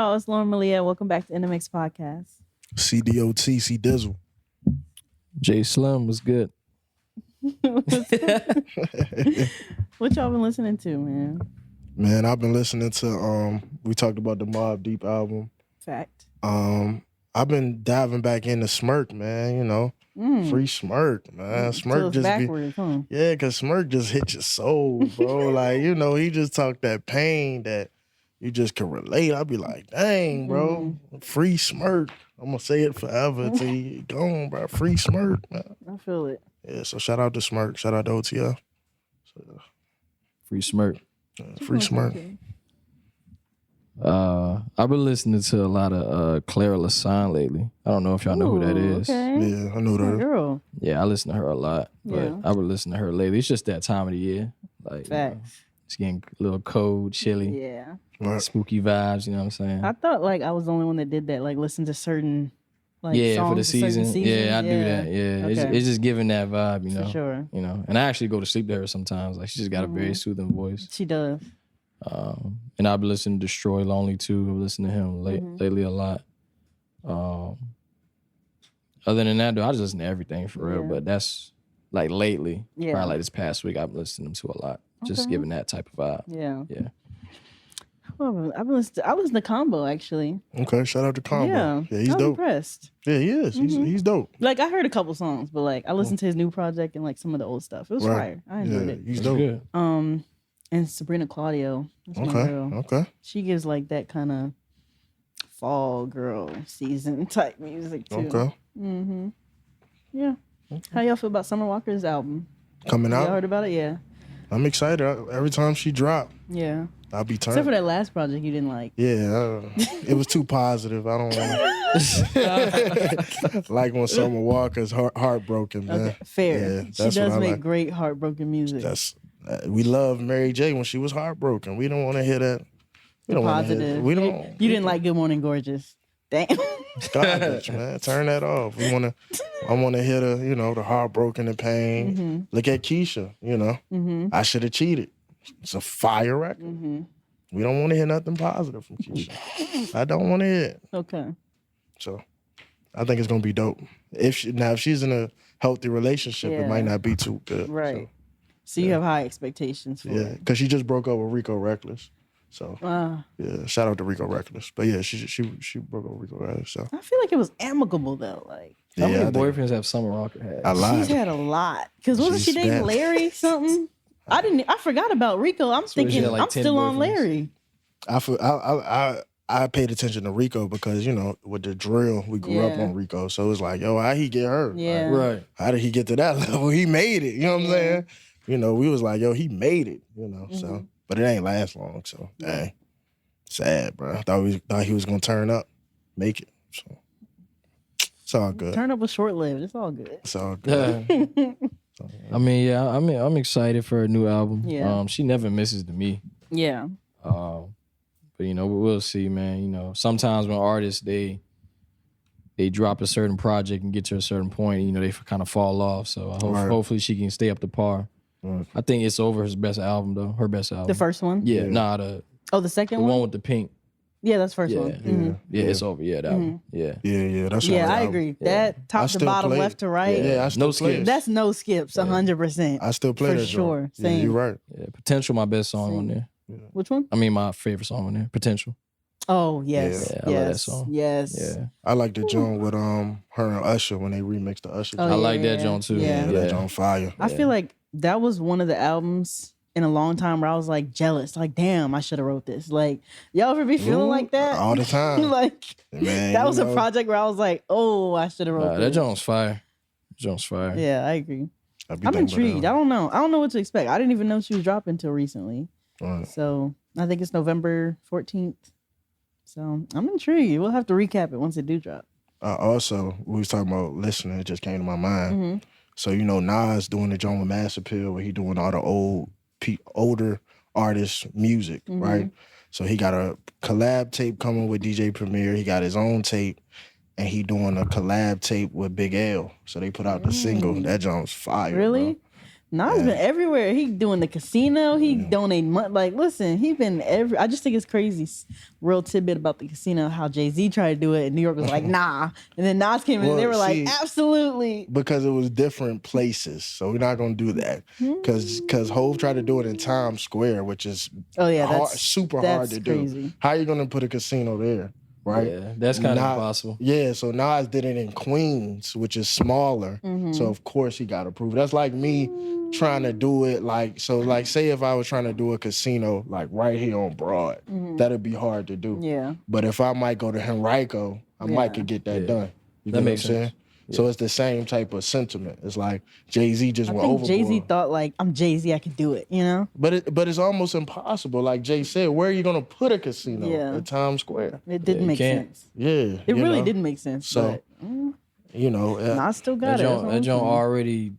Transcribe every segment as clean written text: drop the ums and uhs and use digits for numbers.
y'all? It's Lauren Malia. Welcome back to NMX Podcast. CDOT, C Dizzle. J Slim was good. What y'all been listening to, man? Man, I've been listening to we talked about the Mobb Deep album. Fact. I've been diving back into Smirk, man, you know. Free Smirk, man. Smirk just backwards, huh? Yeah, cause Smirk just hit your soul, bro. Like, you know, he just talked that pain that you just can relate. I'd be like, dang, bro. Free Smirk. I'm gonna say it forever until you gone, bro. Free Smirk, man. I feel it. Yeah, so shout out to Smirk. Shout out to OTF. Free Smirk. Free Smirk. I've been listening to a lot of Clara LaSagne lately. I don't know if y'all know who that is. Okay. Yeah, I know that. Girl. Yeah, I listen to her a lot, but Yeah. I've been listening to her lately. It's just that time of the year. Like, Facts. it's getting a little cold, chilly, Yeah. Right. spooky vibes, you know what I'm saying? I thought like I was the only one that did that, like listen to certain like yeah, songs for the certain season. Yeah, I do that. Yeah, Okay. it's just giving that vibe, you know. For sure. You know, and I actually go to sleep to her sometimes. Like, she just got a very soothing voice. She does. And I've been listening to Destroy Lonely too. I've listened to him lately a lot. Other than that, though, I just listen to everything for real. Yeah. But that's like lately, Yeah. probably like this past week, I've been listening to a lot. Just Okay. giving that type of vibe. Yeah. Yeah. Well, I listened to Combo actually. Okay, shout out to Combo. Yeah. He's I was dope. impressed. Yeah, he is. He's dope. Like I heard a couple songs, but like I listened to his new project and like some of the old stuff. It was fire. I enjoyed it. He's That's dope. good. And Sabrina Claudio. That's my Okay, girl. okay. She gives like that kind of fall girl season type music too. Okay. Yeah. How y'all feel about Summer Walker's album? Coming Y'all out. heard about it? Yeah. I'm excited. Every time she drop, Yeah. I'll be Except for turned. that last project you didn't like. Yeah, it was too positive. I don't want like when Summer Walker's heartbroken, man. Okay. Fair. Yeah, She that's what does I make like. great heartbroken music. That's we love Mary J when she was heartbroken. We don't want to hear that. We don't want to hear. Positive. We don't. You didn't like Good Morning Gorgeous. Damn. Garbage, man. Turn that off. I want to hear the, you know, the heartbroken and pain. Look at Keisha, you know. I should have cheated. It's a fire record. We don't want to hear nothing positive from Keisha. I don't want to hear it. Okay. So I think it's gonna be dope. If she's in a healthy relationship, it might not be too good. Right. So you have high expectations for Yeah, it. because she just broke up with Rico Reckless. So Ah. yeah, shout out to Rico Reckless. But yeah, she broke up with Rico Reckless. So I feel like it was amicable though. Like How yeah, many I think- boyfriends have Summer Walker had? I lied. she's had a lot. Cause wasn't she She's dating bad. Larry something? I forgot about Rico. I'm she thinking had, like, I'm 10 still on boyfriends? Larry. I paid attention to Rico because, you know, with the drill, we grew up Yeah. on Rico. So it's like, yo, how he get her? Yeah. Like, Right. how did he get to that level? He made it. You know what I'm saying? You know, we was like, yo, he made it. You know, so but it ain't last long. So dang, sad, bro. I thought he was gonna turn up, make it. So it's all good. Turn up was short lived. It's all good. It's all good. I mean, yeah, I'm excited for a new album. Yeah. She never misses to me. Yeah. But you know, we'll see, man. You know, sometimes when artists they drop a certain project and get to a certain point, you know, they kind of fall off. So hopefully she can stay up to par. Right. I think It's Over his best album though. Her best album. The first one? Yeah, nah, the Oh, the second one one? with the pink. Yeah, that's the first Yeah, one. Mhm. yeah, It's Over. Yeah, that one. Yeah. Yeah, that's Yeah, all right. I agree. That top to still bottom, play it. left to right. Yeah, I still No play it. skips. That's no skips, 100%. I still play for that sure. joint. Yeah, Same. you're right. Yeah, Potential, my best song on Same. there. Which one? I mean, my favorite song on there. Potential. Oh, yes. Yeah, I love that song. Yes. Yeah, I like the joint with her and Usher when they remixed the Usher. Oh, joint. I like yeah, that joint too. yeah. That joint fire. I feel like that was one of the albums in a long time where I was like jealous. Like, damn, I should have wrote this. Like, y'all ever be feeling like that? All the time. Like, Man, that you was a know, project where I was like, oh, I should have wrote that this. joint's fire. That joint's fire. Yeah, I agree. I be I'm thinking about intrigued. that. I don't know. I don't know what to expect. I didn't even know she was dropping until recently. Right. So I think it's November 14th. So I'm intrigued. We'll have to recap it once it do drop. Also, we was talking about listening. It just came to my mind. Mm-hmm. So you know, Nas doing the joint with Mass Appeal, where he doing all the older artists' music, Mm-hmm. right? So he got a collab tape coming with DJ Premier. He got his own tape, and he doing a collab tape with Big L. So they put out the single. That joint's fire. Really? Bro. Nas been everywhere. He doing the casino. He donating money. Like, listen, he been I just think it's crazy. Real tidbit about the casino. How Jay-Z tried to do it, and New York was like, nah. And then Nas came in, and they were like, absolutely. Because it was different places, so we're not gonna do that. Because Hov tried to do it in Times Square, which is super hard to do. How are you gonna put a casino there? Right, yeah, that's kind of impossible. Yeah, so Nas did it in Queens, which is smaller. So of course he got approved. That's like me trying to do it like say if I was trying to do a casino like right here on Broad, that'd be hard to do. Yeah. But if I might go to Henrico, I might could get that done. You that know makes what I'm saying? sense. Yeah. So it's the same type of sentiment. It's like Jay-Z just went overboard. Jay-Z thought like, I'm Jay-Z, I can do it, you know? But it's almost impossible. Like Jay said, where are you gonna put a casino at Times Square? It didn't make sense. Yeah. It really didn't make sense. So, I still got it. That joint already...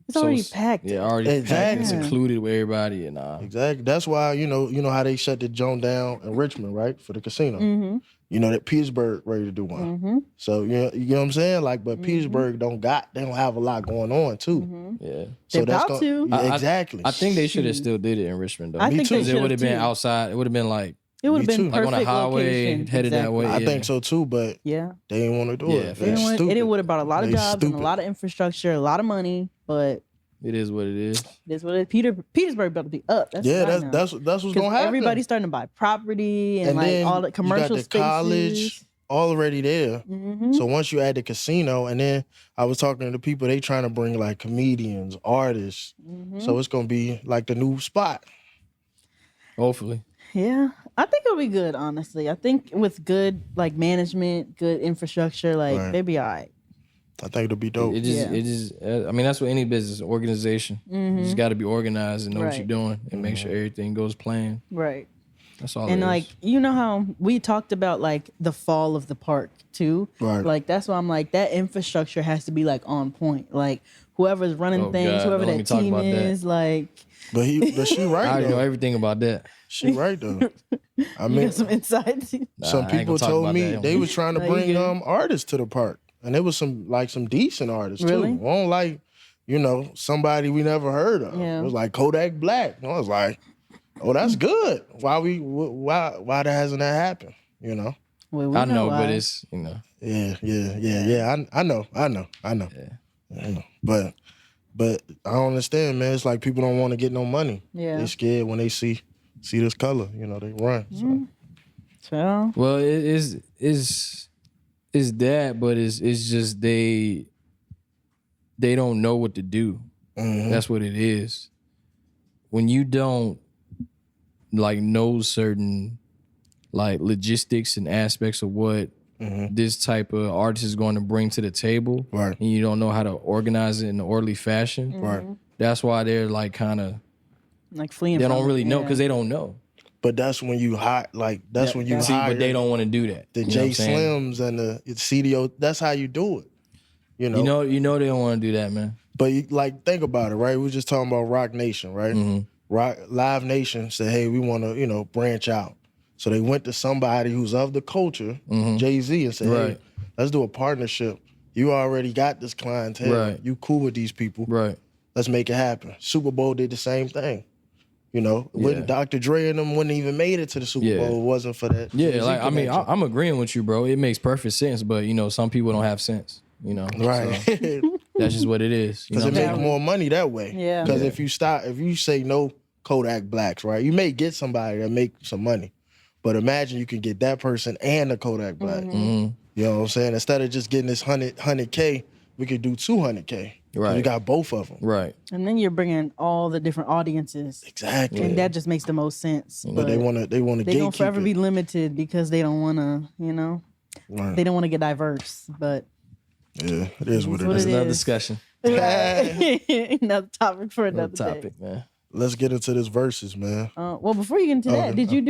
It's already packed. Yeah, already packed. It's included with everybody. And exactly. That's why, you know how they shut the joint down in Richmond, right? For the casino. You know that Pittsburgh ready to do one. So you know what I'm saying? Like, but Pittsburgh they don't have a lot going on too. Yeah. So they're about to. Exactly. I think they should have still did it in Richmond though. I think because it would have been outside. It would have been like it would have been like on a highway location. headed that way. I think so too, but they didn't want to do it. It would have brought a lot of jobs and a lot of infrastructure, a lot of money, but it is what it is. That's what it is. Petersburg about to be up. That's that's what's gonna happen. Everybody's starting to buy property and like all the commercial you got the spaces. College already there. So once you add the casino, and then I was talking to the people, they trying to bring like comedians, artists. So it's gonna be like the new spot. Hopefully. Yeah, I think it'll be good. Honestly, I think with good like management, good infrastructure, like they'll be all right. I think it'll be dope. It just. I mean, that's what any business organization. You just got to be organized and know what you're doing and make sure everything goes planned. Right. That's all. And like, you know how we talked about like the fall of the park too. Right. Like that's why I'm like that infrastructure has to be like on point. Like whoever's running things, whoever that team is, like. But she right. I already know everything about that. She right though. I mean, you got some insights. Some people told me they was trying to bring artists to the park. And there was some decent artists too. Really? Well, like, somebody we never heard of. Yeah. It was like Kodak Black. And I was like, oh, that's good. Why that hasn't that happened? Well, I know, but it's Yeah. I know. Yeah. But I don't understand, man. It's like people don't want to get no money. Yeah. They scared when they see this color. They run. So. Well, it is that, but it's just they don't know what to do. That's what it is. When you don't like know certain like logistics and aspects of what this type of artist is going to bring to the table, right? And you don't know how to organize it in an orderly fashion, right? That's why they're like kind of like fleeing. They don't really know because they don't know. But that's when you hire, when you see, hire. But they don't want to do that. The J Slims and the CDO. That's how you do it. You know they don't want to do that, man. But think about it, right? We were just talking about Rock Nation, right? Rock Live Nation said, "Hey, we want to, branch out." So they went to somebody who's of the culture, Jay-Z, and said, "Hey, let's do a partnership. You already got this clientele. Right. You cool with these people. Right. Let's make it happen." Super Bowl did the same thing. When Dr. Dre and them wouldn't even made it to the Super Bowl, it wasn't for that. Yeah, like I mean, I'm agreeing with you, bro. It makes perfect sense, but some people don't have sense. Right? So that's just what it is. Because it makes more money that way. Yeah. Because if you say no Kodak Blacks, right, you may get somebody that make some money, but imagine you can get that person and the Kodak Black. You know what I'm saying? Instead of just getting this 100K, we could do 200K. Right. You got both of them. Right. And then you're bringing all the different audiences. Exactly. And that just makes the most sense. But they want to They're going to forever be limited because they don't want to, Right. They don't want to get diverse. But yeah, it is what it is. That's another discussion. Another topic for another topic, day. man. Let's get into this verses, man. Well, before you get into that, did you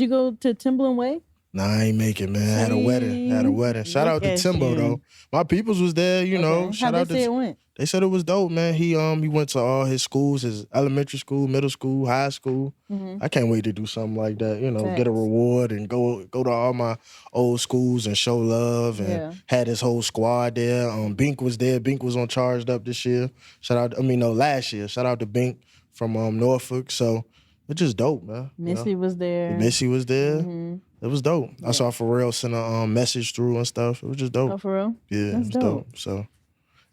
go to Timbaland Way? Nah, I ain't make it, man. Had a wedding. Shout out to Timbo though. My peoples was there, you know. Shout out to. How'd they say it went? They said it was dope, man. He went to all his schools, his elementary school, middle school, high school. I can't wait to do something like that. You know, get a reward and go to all my old schools and show love. And had his whole squad there. Bink was there. Bink was on Charged Up this year. Last year. Shout out to Bink from Norfolk. So it's just dope, man. Missy was there. Missy was there. It was dope. I saw Pharrell send a message through and stuff. It was just dope. Oh, for real? Yeah, it was dope. So,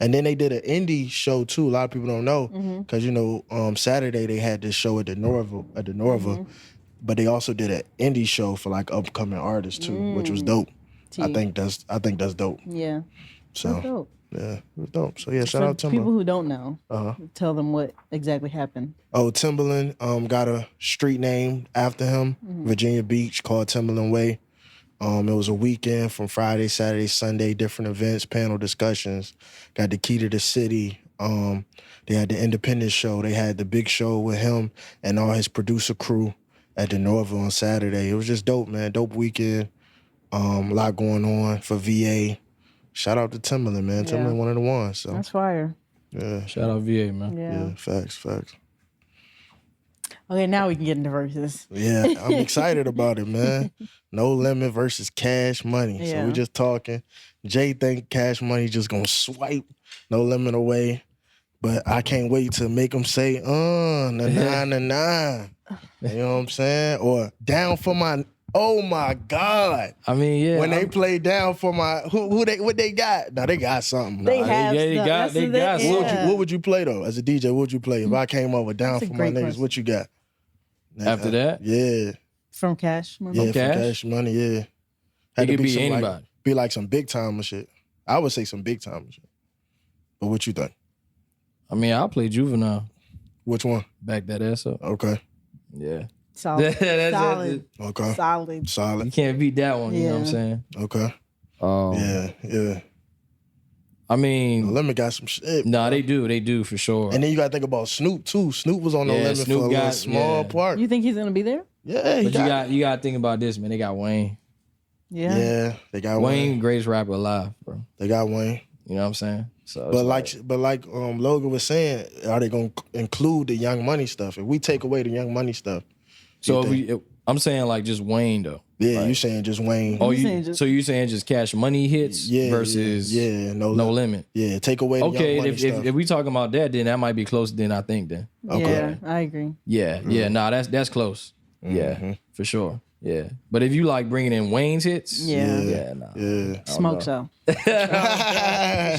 and then they did an indie show too. A lot of people don't know because Saturday they had this show at the Norva, but they also did an indie show for like upcoming artists too, which was dope. I think that's dope. Yeah. So that's dope. Yeah, it was dope. So yeah, shout out to people who don't know. Tell them what exactly happened. Oh, Timberland got a street name after him, Virginia Beach, called Timberland Way. It was a weekend from Friday, Saturday, Sunday, different events, panel discussions. Got the key to the city. They had the Independence show. They had the big show with him and all his producer crew at the Norville on Saturday. It was just dope, man. Dope weekend. A lot going on for VA. Shout out to Timberland, man. Yeah. Timberland one of the ones. So. That's fire. Yeah. Shout out VA, man. Yeah, facts. Okay, now we can get into verses. Yeah, I'm excited about it, man. No Limit versus Cash Money. So we just talking. Jay think Cash Money just gonna swipe No Limit away. But I can't wait to make him say, nah. You know what I'm saying? Or down for my... Oh my God! I mean, yeah. When they play down for my what they got? Now they got something. They got. What would you play though? As a DJ, what would you play if I came over down for my niggas? What you got? After that? Yeah. From Cash Money. Yeah, from Cash Money. Yeah. It could be anybody. Be like some big time and shit. I would say some big time and shit. But what you think? I mean, I'll play Juvenile. Which one? Back that ass up. Okay. Yeah. Solid. Solid. Okay. Solid. You can't beat that one, you know what I'm saying? Okay. Yeah. I mean... No Limit got some shit. Nah, they do for sure. And then you gotta think about Snoop too. Snoop was on No Limit for a little small part. You think he's gonna be there? Yeah, but you gotta think about this, man. They got Wayne. Yeah, they got Wayne. Greatest rapper alive, bro. They got Wayne. You know what I'm saying? So, but like Logan was saying, are they gonna include the Young Money stuff? If we take away the Young Money stuff, so I'm saying like just Wayne though. Yeah, like, you saying just Wayne. Oh, so you saying just Cash Money hits versus No Limit. Yeah, take away the Young Money stuff. If we talking about that, then that might be closer than I think then. Okay. Yeah, I agree. Yeah, nah, that's close. Yeah, for sure. Yeah, but if you like bringing in Wayne's hits, nah. Smoke show. I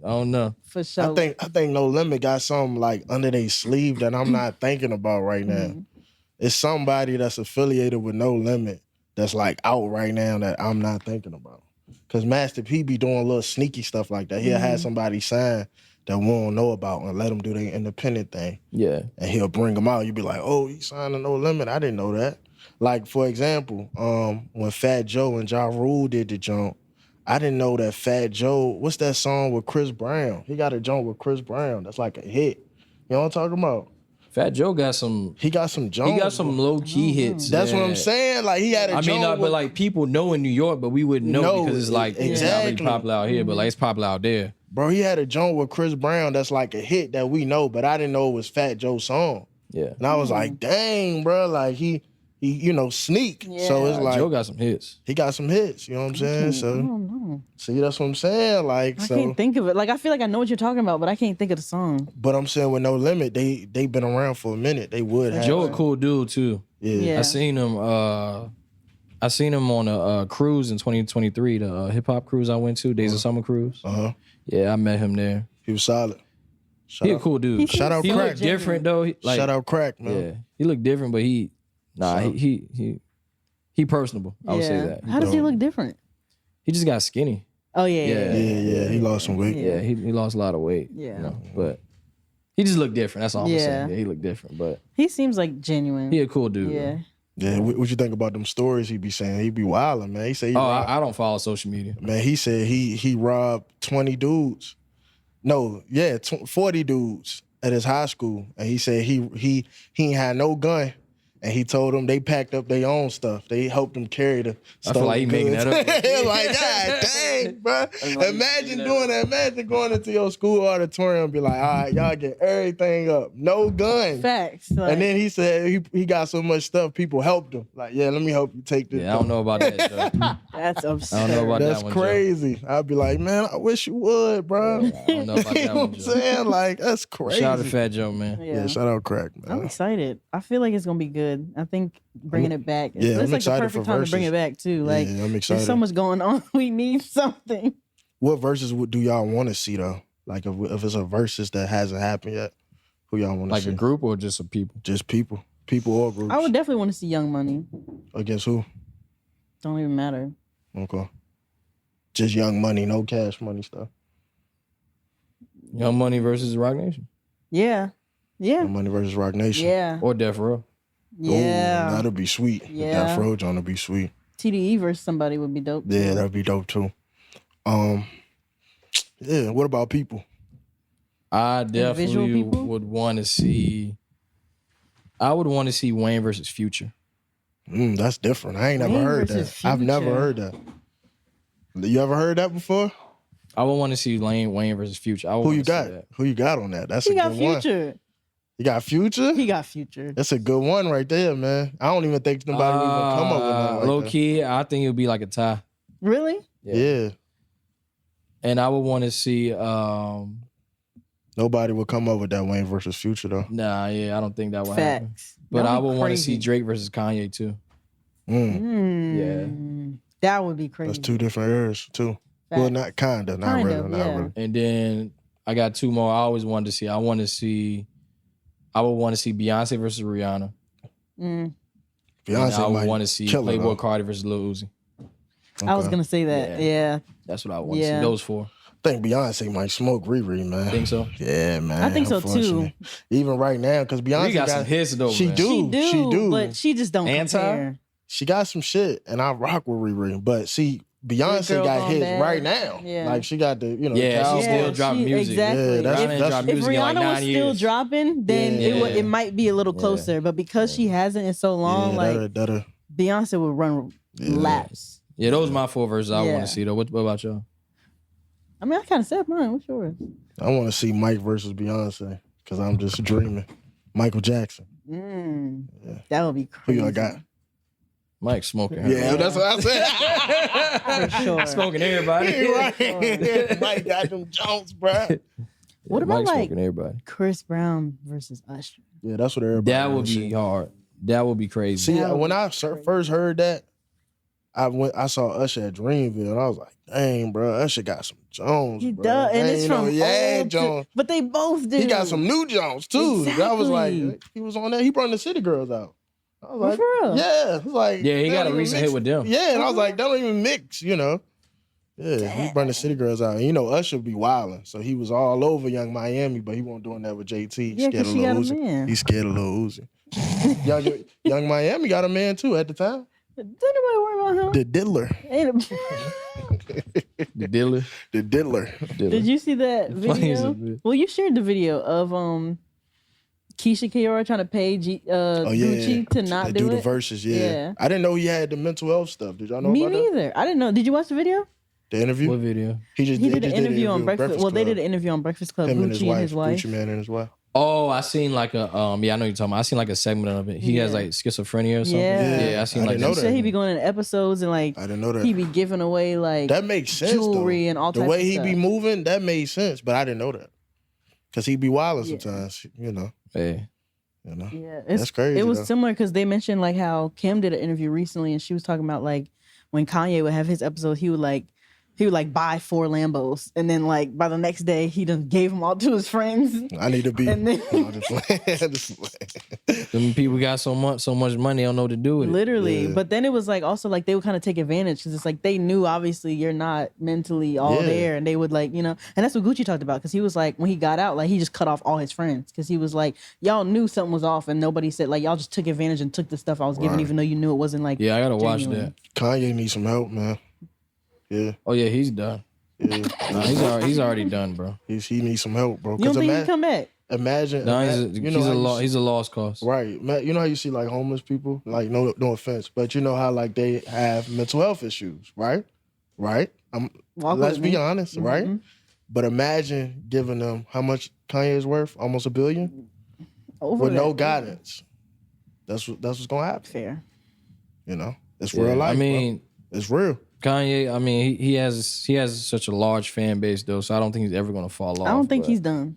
don't know. For sure. I think No Limit got something like under their sleeve that I'm not thinking about right now. It's somebody that's affiliated with No Limit that's like out right now that I'm not thinking about. Cause Master P be doing a little sneaky stuff like that. He'll have somebody sign that we don't know about and let them do their independent thing. Yeah. And he'll bring them out. You be like, oh, he signed a No Limit. I didn't know that. Like, for example, when Fat Joe and Ja Rule did the jump, I didn't know that Fat Joe, what's that song with Chris Brown? He got a jump with Chris Brown. That's like a hit. You know what I'm talking about? Fat Joe got some... He got some jump. He got some low-key hits. That's what I'm saying. Like, he had a jump but like people know in New York, but we wouldn't know because it's like it's not really popular out here, but like it's popular out there. Bro, he had a jump with Chris Brown that's like a hit that we know, but I didn't know it was Fat Joe's song. Yeah. And I was like, dang, bro, like he sneak. Yeah. So it's like Joe got some hits. He got some hits. You know what I'm saying? So I don't know. See, that's what I'm saying. Like, I can't think of it. Like, I feel like I know what you're talking about, but I can't think of the song. But I'm saying with No Limit, they been around for a minute. They would have. Joe a cool dude too. Yeah. I seen him. I seen him on a cruise in 2023, the hip hop cruise I went to, Days of Summer cruise. Yeah, I met him there. He was solid. He a cool dude. Shout out Crack. He looked different though. Shout out Crack, man. Yeah, he looked different, but he personable. I would say that. How does he look different? He just got skinny. Oh yeah. He lost some weight. Yeah, he lost a lot of weight. Yeah, you know, but he just looked different. That's all I'm saying. Yeah, he looked different, but he seems like genuine. He a cool dude. Yeah. Man. Yeah, what you think about them stories he be saying? He be wilding, man. He say I don't follow social media. Man, he said he robbed 20 dudes. No, 40 dudes at his high school, and he said he ain't had no gun, And he told them they packed up their own stuff. They helped them carry the I feel like he making that up. Like, God dang, bro. Imagine doing that. Imagine going into your school auditorium and be like, all right, y'all get everything up. No gun. Facts. And then he said he got so much stuff, people helped him. Like, yeah, let me help you take this. Yeah, I don't know about that, Joe. That's absurd. I don't know about That's that one, crazy. I'd be like, man, I wish you would, bro. I don't know about You that know one, what I'm Joe. saying? Like, that's crazy. Shout out to Fat Joe, man. Yeah, shout out Crack, man. I'm excited. I feel like it's gonna be good. I think bringing it back. Yeah, I'm it's like the excited perfect for time to bring it verses. back too. Like Yeah, I'm excited. there's so much going on. We need something. What verses do y'all want to see though? Like if it's a verses that hasn't happened yet, who y'all want to Like see? a group or just a people? Just people or groups. I would definitely want to see Young Money. Against who? Don't even matter. Okay. Just Young Money, no Cash Money stuff. Young Money versus Rock Nation. Yeah. Yeah. Young Money versus Rock Nation. Yeah. Or Death Row. Yeah. Ooh, that'll be sweet. Yeah. That Fro John will be sweet. TDE versus somebody would be dope. Yeah, that'd be dope too. Yeah. What about people? I Individual definitely people? would want to see. I would want to see Wayne versus Future. That's different. I ain't never Wayne heard that. versus I've never Future. heard that. You ever heard that before? I would want to see Wayne versus Future. I would Who wanna you see got? that. Who you got on that? That's He a got good one. Future. You got Future? He got Future. That's a good one right there, man. I don't even think nobody would even come up with nothing like low that. key, I think it would be like a tie. Really? Yeah. And I would want to see. Nobody would come up with that Wayne versus Future though. Nah, yeah, I don't think that would happen. Facts. But That'd I be would want to see crazy. Drake versus Kanye too. That would be crazy. That's two different eras too. Well, Facts. not kinda, not Kind really, of, not yeah. really. And then I got two more I always wanted to see. I would want to see Beyonce versus Rihanna. And I Beyonce would might want to see kill her, Playboy though. Cardi versus Lil Uzi. I was Okay. gonna say that. Yeah. Yeah. That's what I want to Yeah. see. Those four. I think Beyonce might smoke Riri, man. Think so? Yeah, man. I think so, too. unfortunately. Even right now, because Beyonce We got some hits though. She man. do. She do, but She she just don't Anti? compare. got some shit, and I rock with Riri. But see, Beyonce Girl got Gone hits Bad. right now. Yeah. Like she got the, Yeah, the she cowboy. still drop music. Exactly. Yeah, that's- Rihanna ain't dropped If music in like Rihanna 9 was years. still dropping, then Yeah. it might be a little closer. But because she hasn't in so long, like that'll Beyonce would run laps. Yeah, those are my four verses I Yeah. want to see though. What about y'all? I mean, I kind of said mine. What's yours? I want to see Mike versus Beyonce because I'm just dreaming. Michael Jackson. That would be Who crazy. y'all got? Mike smoking. Yeah, that's what I said. For sure. Smoking everybody. Right. Mike got them Jones, bro. What about Mike like smoking everybody? Chris Brown versus Usher? Yeah, that's what everybody. That would wanna be see. hard. That would be crazy. See, That would when be I crazy. first heard that, I saw Usher at Dreamville, and I was like, "Dang, bro, Usher got some Jones, He bro." does, and I it's ain't know from he had old Jones. but they both do. He got some new Jones too. I was like, Exactly. he was on that. He brought the City Girls out. I was like, for real? yeah, it was like, Yeah, he they got don't a even recent mix. hit with them. Yeah, and I was like, they don't even mix, Yeah, he brought the City Girls out. And Usher be wilding, so he was all over Young Miami, but he wasn't doing that with JT. Yeah, Scared 'cause of she Lil got a Uzi. man. He's scared of Lil Uzi. Young Miami got a man too at the time. Did anybody worry about him? The Diddler. Ain't The dealer. The Diddler. Did you see that Funny as a video? bitch. Well, you shared the video of Keisha Kiora trying to pay Gucci to not do do the it. verses. Yeah. Yeah. I didn't know he had the mental health stuff. Did y'all know Me about that? neither. I didn't know. Did you watch the video? The interview. What video? He just He did just an interview on with Breakfast. Well, they Club. did an interview on Breakfast Club. Him Gucci and his wife. Gucci Man and his wife. Oh, I seen like a yeah, I know you're talking about. I seen like a segment of it. He has Yeah. like schizophrenia or something. Yeah. Yeah, I seen I like didn't know He that. said he be going in episodes and like I didn't know that. he be giving away like That makes sense. jewelry though. and all the types way of he be stuff. moving, that made sense. But I didn't know that because he be wilding Yeah. sometimes. Hey. Yeah, That's crazy, It was though. similar because they mentioned like how Kim did an interview recently, and she was talking about like when Kanye would have his episodes, he would buy 4 Lambos, and then like by the next day he done gave them all to his friends. I need to be. And then- No, just playing. Just playing. Them people got so much money, they don't know what to do with it. Literally, Yeah. but then it was like also like they would kind of take advantage because it's like they knew obviously you're not mentally all Yeah. there, and they would like and that's what Gucci talked about because he was like when he got out like he just cut off all his friends because he was like y'all knew something was off and nobody said like y'all just took advantage and took the stuff I was giving Right. even though you knew it wasn't like Yeah, I gotta watch genuine. that. Kanye needs some help, man. Yeah, Oh yeah, he's done. yeah. Nah, he's already done, bro. He needs some help, bro. You don't think he can come back? Imagine, No, he's he's a lost cause. right. You know how you see like homeless people, like no offense, but you know how like they have mental health issues, right? Right. Let's be honest, right? But imagine giving them how much Kanye is worth, almost $1 billion, with no guidance. That's what's gonna happen. Fair. You know, it's real life. I mean, bro. It's real. Kanye, I mean, he has such a large fan base though, so I don't think he's ever gonna fall off. I don't think he's done.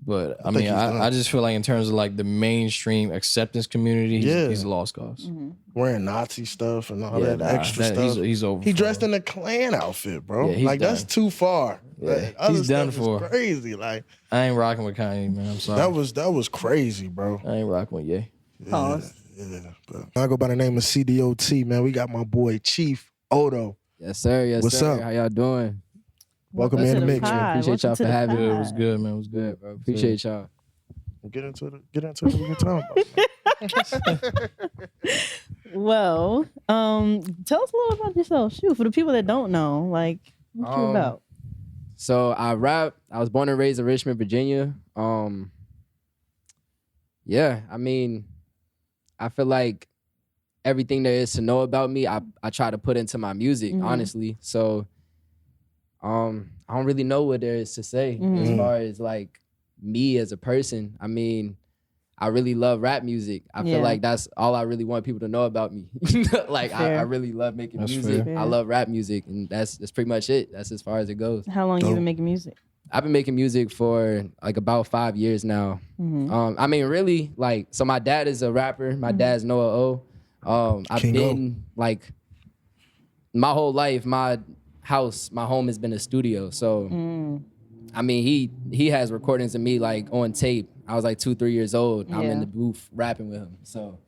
But I mean, I just feel like in terms of like the mainstream acceptance community, he's a lost cause. Wearing Nazi stuff and all that extra stuff. He's over. He dressed in a Klan outfit, bro. Yeah, like that's too far. Yeah, he's done for. Crazy. Like I ain't rocking with Kanye, man. I'm sorry. That was crazy, bro. I ain't rocking with Ye. Pause. Yeah. I go by the name of CDOT, man. We got my boy Chief Oddo. Yes, sir. Yes, What's sir. up? How y'all doing? Welcome in the mix. Appreciate y'all for having me. It was good, man. It was good, bro. Appreciate y'all. Get into it. We can talk about. Well, tell us a little about yourself. Shoot, for the people that don't know, like what you about. So I rap. I was born and raised in Richmond, Virginia. Yeah, I mean, I feel like everything there is to know about me, I try to put into my music, honestly. So I don't really know what there is to say as far as like me as a person. I mean, I really love rap music. I feel like that's all I really want people to know about me. Like I really love making music. I love rap music, and that's pretty much it. That's as far as it goes. How long you been making music? I've been making music for like about 5 years now. I mean, really, like, so my dad is a rapper. My dad's Noah O. I've been like my whole life, my home has been a studio. So I mean, he has recordings of me like on tape. I was like 2-3 years old. I'm in the booth rapping with him. So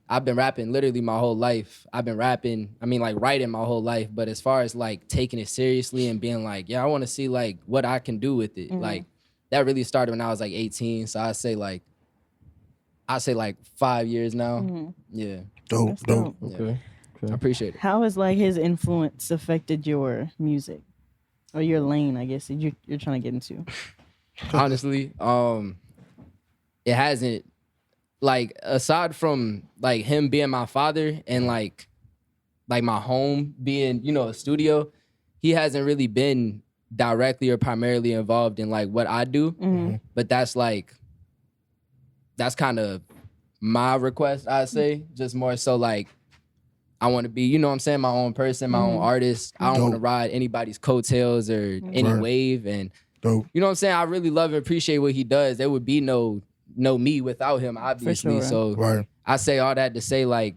I've been rapping literally my whole life. I've been rapping, I mean, like writing my whole life. But as far as like taking it seriously and being like, yeah, I want to see like what I can do with it. Like that really started when I was like 18. So I say like 5 years now. Yeah. Dope. Okay. I appreciate it. How has like his influence affected your music or your lane, I guess, that you're trying to get into? Honestly, it hasn't, like, aside from like him being my father and like my home being, you know, a studio, he hasn't really been directly or primarily involved in like what I do. But that's kind of my request, I'd say. Just more so like I want to be, you know what I'm saying, my own person, my own artist. I don't want to ride anybody's coattails or any wave. And you know what I'm saying? I really love and appreciate what he does. There would be no me without him, obviously. So I say all that to say, like,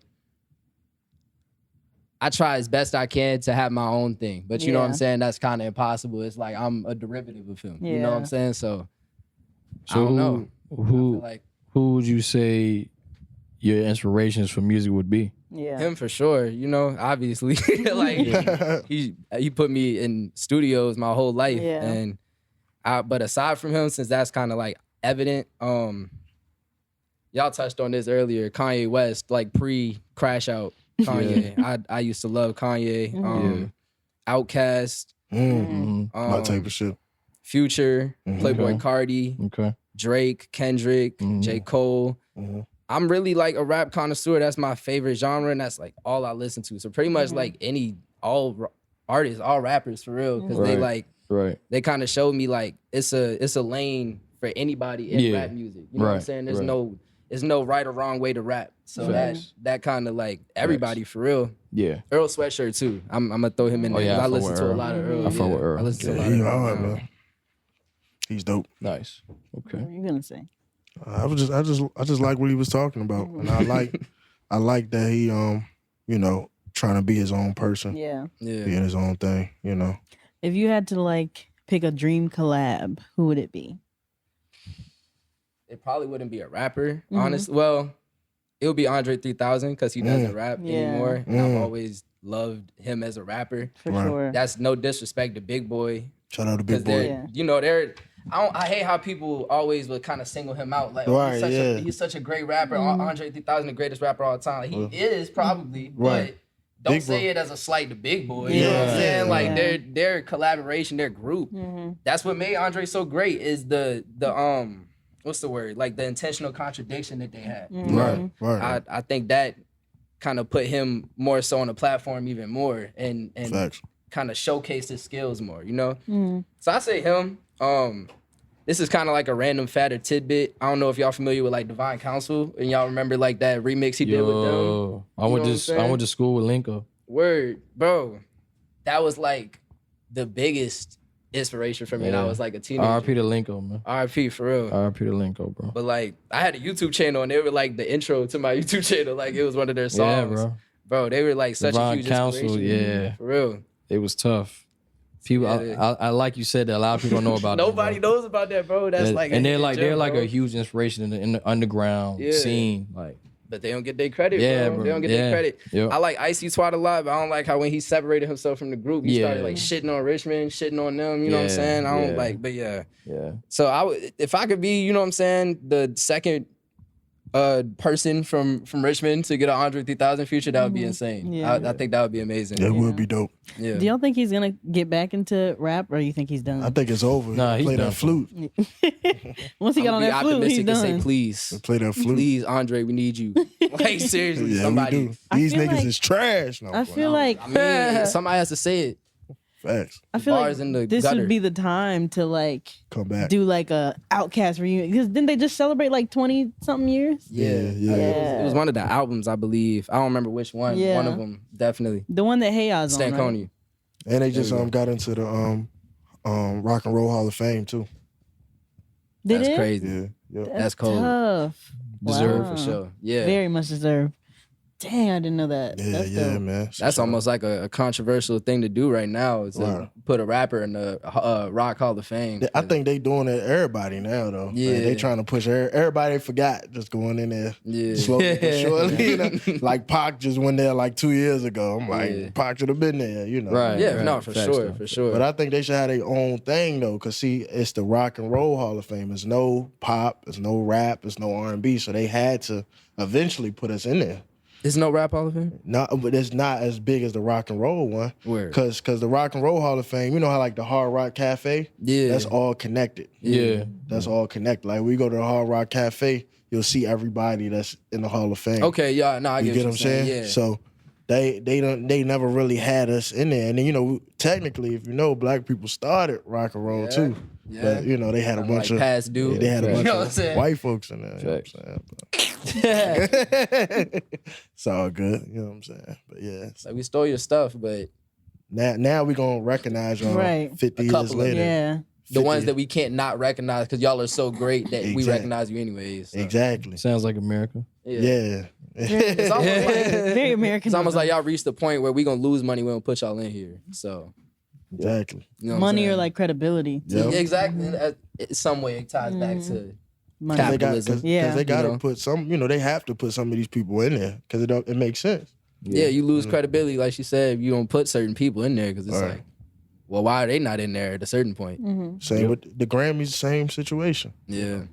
I try as best I can to have my own thing. But you know what I'm saying? That's kind of impossible. It's like I'm a derivative of him. You know what I'm saying? So I don't know. Who would you say your inspirations for music would be? Him for sure, you know, obviously. Like he put me in studios my whole life. And but aside from him, since that's kind of like evident, y'all touched on this earlier, Kanye West, like pre-Crash Out Kanye. I used to love Kanye. Outkast. My type of shit. Future, Playboy Cardi, Drake, Kendrick, J. Cole. I'm really like a rap connoisseur. That's my favorite genre, and that's like all I listen to. So pretty much like all artists, all rappers for real, because they like they kind of showed me like it's a lane for anybody in rap music. You know what I'm saying? There's no right or wrong way to rap. So that kind of like everybody for real. Yeah. Earl Sweatshirt too. I'm gonna throw him in there. I listen to a lot of Earl. I listen to a lot of Earl. Man. He's dope. Nice. Okay. What are you gonna say? I just like what he was talking about, and I like that he you know, trying to be his own person. Being his own thing. You know. If you had to like pick a dream collab, who would it be? It probably wouldn't be a rapper, honestly. Well, it would be Andre 3000 because he doesn't rap anymore. And I've always loved him as a rapper. For sure. That's no disrespect to Big Boy. Shout out to Big Boy. You know, I hate how people always would kind of single him out. Like, he's such a great rapper. Andre 3000, the greatest rapper of all time. He is probably, but don't Big say it as a slight to Big Boy. You know what I'm saying? Like their collaboration, their group. That's what made Andre so great is the what's the word? Like the intentional contradiction that they had. Right. I think that kind of put him more so on the platform even more and Facts. kind of showcased his skills more, you know? So I say him. This is kind of like a random fact or tidbit. I don't know if y'all familiar with like Divine Council and y'all remember like that remix he did with them. I went to school with Linko. Word, bro. That was like the biggest inspiration for me when I was like a teenager. R.I.P. to Linko, man. R.I.P. for real. R.I.P. to Linko, bro. But like I had a YouTube channel and they were like the intro to my YouTube channel. Like it was one of their songs. Yeah, bro. Bro, they were like such Divine a huge Council, inspiration. yeah. For real. It was tough. People, I like you said that a lot of people don't know about. Nobody knows about that, bro. That's like, and they're like bro. a huge inspiration in the underground scene, like. But they don't get their credit, bro. They don't get their credit. Yep. I like Icy Twat a lot, but I don't like how when he separated himself from the group, he started like shitting on Richmond, shitting on them. You know what I'm saying? I don't like, but yeah. So I would, if I could be, you know what I'm saying, the second person from Richmond to get an Andre 3000 feature, that would be insane. I think that would be amazing. It would be dope. Yeah. Do y'all think he's gonna get back into rap, or you think he's done? I think it's over. Nah, he's play done. That flute. Once he got on that flute, he's done. And say, please, play that flute. Please, Andre, we need you. Like seriously, somebody. We do. These niggas like, is trash. No, I feel like somebody has to say it. Facts. I feel like in the this gutter. would be the time to like come back, do like a Outkast reunion, because didn't they just celebrate like 20 something years? Yeah. It was one of the albums, I believe. I don't remember which one. Yeah. One of them, definitely. The one that Hayaz on, Stankonia. And they just got into the Rock and Roll Hall of Fame too. That's crazy. Yeah. That's cold. Tough. Deserved Wow. for sure. Yeah. Very much deserved. Dang, I didn't know that. Yeah, That's dope. man. That's almost like a controversial thing to do right now, is to put a rapper in the Rock Hall of Fame. I think they doing it everybody now though. Yeah. Like, they trying to push everybody forgot just going in there. Yeah. Slowly but surely. You know? Like Pac just went there like 2 years ago. I'm like, Pac should have been there, you know. Right. Yeah, no, for sure. But I think they should have their own thing though, cause see, it's the Rock and Roll Hall of Fame. It's no pop, it's no rap, it's no R&B. So they had to eventually put us in there. There's no Rap Hall of Fame? No, but it's not as big as the Rock and Roll one. Where? Cause the Rock and Roll Hall of Fame, you know how like the Hard Rock Cafe? Yeah. That's all connected. Yeah. That's all connected. Like we go to the Hard Rock Cafe, you'll see everybody that's in the Hall of Fame. Okay, yeah, no, I You get what I'm saying? Yeah. So they never really had us in there. And then, you know, technically, if you know, black people started rock and roll too. Yeah. But, you know, they had a bunch like of past due. they had a bunch You know what I'm of saying? white folks in there. You know what I'm saying? It's all good. You know what I'm saying? But yeah. Like we stole your stuff, but Now we gonna recognize y'all Right. 50 A years couple of later. Yeah. the ones that we can't not recognize because y'all are so great that we Exactly. recognize you anyways. So. Exactly. Sounds like America. Yeah. It's almost like Very American. it's almost like y'all reached the point where we gonna lose money when we put y'all in here. So Exactly. you know what money I'm or saying? like credibility. Yep. Yeah, exactly. In some way, it ties back to Money. Capitalism. Because Yeah. they got to You know? put some, you know, they have to put some of these people in there because it makes sense. Yeah, you lose credibility, like she said, if you don't put certain people in there because it's Right. like, well, why are they not in there at a certain point? Same with the Grammys, same situation. Yeah.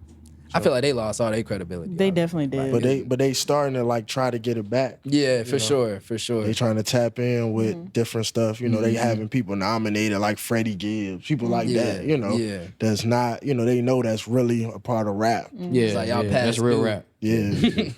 I feel like they lost all their credibility. They definitely did. But they starting to like try to get it back. Yeah, for sure. They trying to tap in with different stuff. You know, they having people nominated like Freddie Gibbs, people like that. You know, that's not. You know, they know that's really a part of rap. Yeah, like y'all yeah, past that's real due. rap. Yeah,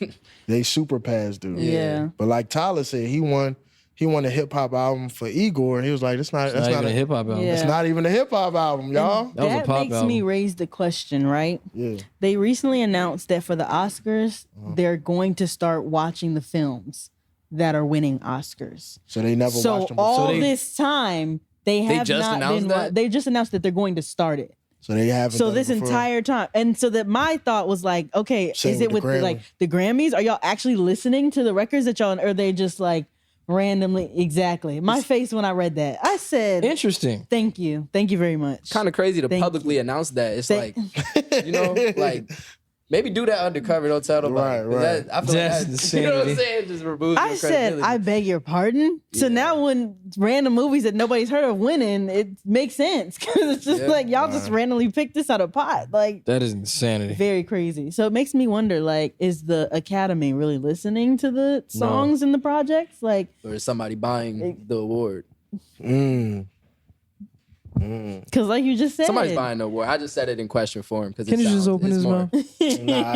they super past dude. Yeah. But like Tyler said, he won a hip hop album for Igor, and he was like, that's not Not even a hip hop album. Yeah. It's not even a hip hop album, y'all. That was a pop makes album. me raise the question, right? Yeah. They recently announced that for the Oscars, they're going to start watching the films that are winning Oscars. So they never So watched them all before. this time, they have just not announced been. that? They just announced that they're going to start it. So they haven't. So done this it before. entire time, and so that my thought was like, okay, Same is it with with the like the Grammys? Are y'all actually listening to the records that y'all, or are they just like randomly? Exactly. My face when I read that, I said, Interesting. thank you very much. Kind of crazy to Thank publicly announce that. It's Thank- like, you know, like maybe do that undercover. Don't tell nobody. Right. That, I feel That's like that, you know what I'm insanity. saying? Just removes I your said, credibility. I beg your pardon. So now when random movies that nobody's heard of winning, it makes sense because it's just like y'all just randomly picked this out of pot. Like That is insanity. very crazy. So it makes me wonder, like, is the Academy really listening to the songs and the projects? Like, Or is somebody buying the award? Because like you just said. Somebody's buying the award. I just said it in question form because Can you just open his mouth? Nah,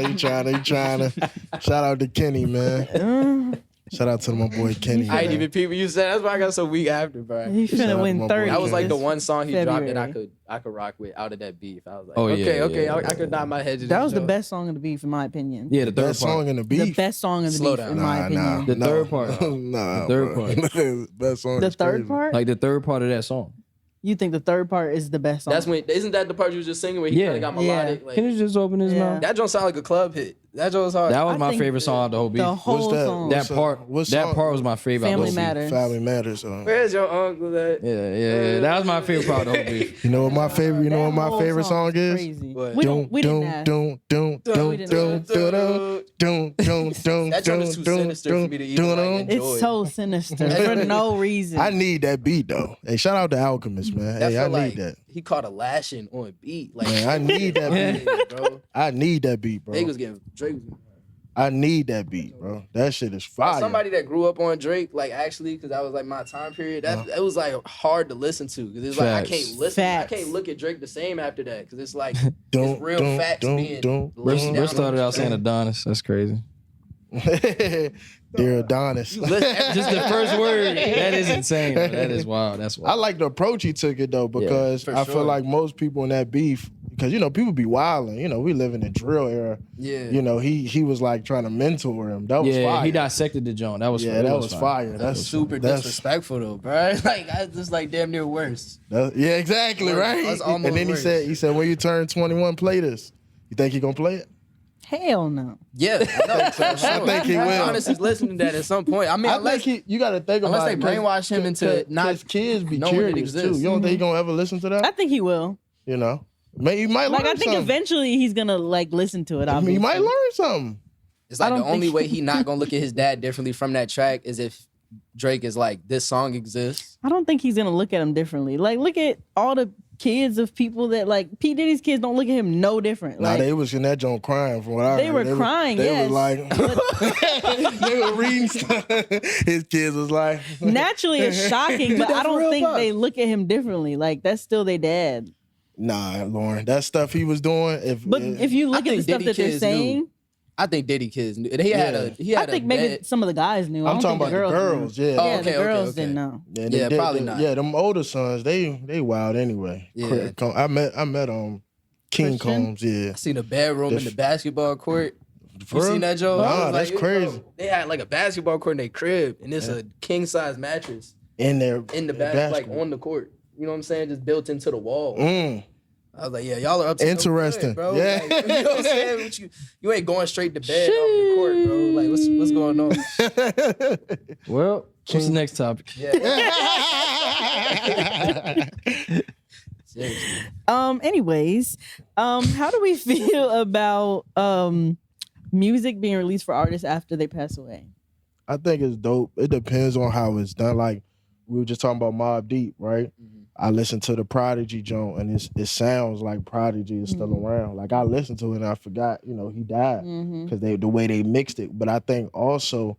he trying to. Shout out to Kenny, man. Shout out to my boy Kenny. I ain't even people you said. That's why I got so weak after, bro. He finna win 30. That was like the one song he dropped that February. I could rock with out of that beef. I was like, Oh, yeah, okay, yeah, I could nod my head to That this was the joke. best song of the beef, in my opinion. Yeah, the third Best part. song in the beef. The best song of the Slow beef, down. in my opinion. The third part. Nah, The third bro. Best song. The is third crazy. part? Like the third part of that song. You think the third part is the best song? That's when isn't that the part you was just singing where he Yeah. kind of got melodic? Yeah. Like, Can you just open his Yeah. mouth? that don't sound like a club hit. That joint was hard. That was I my think favorite song of the whole beef. the whole that? song. That part was my favorite. Family of the whole beef. Matters. Family Matters. Where's your uncle at? Yeah. That was my favorite part of the whole beef. You know what my favorite? You know what That my whole favorite song is? Crazy. What? We didn't ask. That joint is too sinister for me to even like enjoy. It's so sinister for no reason. I need that beat though. Hey, shout out to Alchemist, man. That Hey, I felt need like that. he caught a lashing on beat. Like Man, I need that beat. bro. I need that beat, bro. Drake was getting Drake. I need that beat, bro. That shit is fire. Somebody that grew up on Drake, like actually, because that was like my time period. That it was like hard to listen to because it's like I Facts. can't listen. Facts. I can't look at Drake the same after that because it's like Don't- it's real don't- facts don't- being. don't- laid Bruce down started on out saying Drake. Adonis. That's crazy. Dear Adonis. You listen- Just the first word. That is insane. Bro. That is wild. That's I wild. like the approach he took it though, because for I feel sure. like most people in that beef, because people be wilding. We live in the drill era. Yeah. He was like trying to mentor him. That was Yeah, fire. he dissected the joint. That was Yeah, that was fire. That's Super disrespectful though, bro. Like that's just like damn near worse. Yeah, exactly, Worse. right. That's almost And then worse. he said, when you turn 21, play this. You think he gonna play it? Hell no. Yeah, I think he will. Honestly, listening to that at some point. I mean, unless you got to think unless about they it, brainwash him into not because kids be knowing it curious too. exists. You don't think he gonna ever listen to that? I think he will. He might Like, learn I think something. eventually he's gonna like listen to it. I mean, Obviously. he might learn something. it's like I the don't only think- way he not gonna look at his dad differently from that track is if Drake is like, this song exists. I don't think he's gonna look at him differently. Like, look at all the kids of people that like P Diddy's kids don't look at him no different. Nah, Like, they was in that joint crying from what I They heard. were crying, They yes. were like, they were reading stuff. His kids was like, naturally it's shocking, but I don't think they look at him differently. Like, that's still their dad. nah, Lauren, that stuff he was doing. But if you look at the think stuff Diddy that they're kids saying, knew. I think Diddy kids knew. He had I think maybe some of the guys knew. I I'm don't talking think about the girls, knew. yeah. Oh, Yeah, okay, the girls okay. didn't know. Yeah, probably not. Yeah, them older sons, they wild anyway. Yeah. I met King Christian? Combs, yeah. I seen the bedroom in the basketball court. For You real? seen that, Joe? Nah, that's crazy. They had like a basketball court in their crib, and it's a king size mattress In there, in the back, like on the court. You know what I'm saying? Just built into the wall. I was like, yeah, y'all are up to no Interesting. good, bro. Yeah. Like, you know what I'm saying? But you ain't going straight to bed off the court, bro. Like, what's going on? Well, what's the next topic? Seriously. Anyways, how do we feel about music being released for artists after they pass away? I think it's dope. It depends on how it's done. Like we were just talking about Mobb Deep, right? Mm-hmm. I listened to the Prodigy joint, and it sounds like Prodigy is still around. Like I listened to it, and I forgot, he died because the way they mixed it. But I think also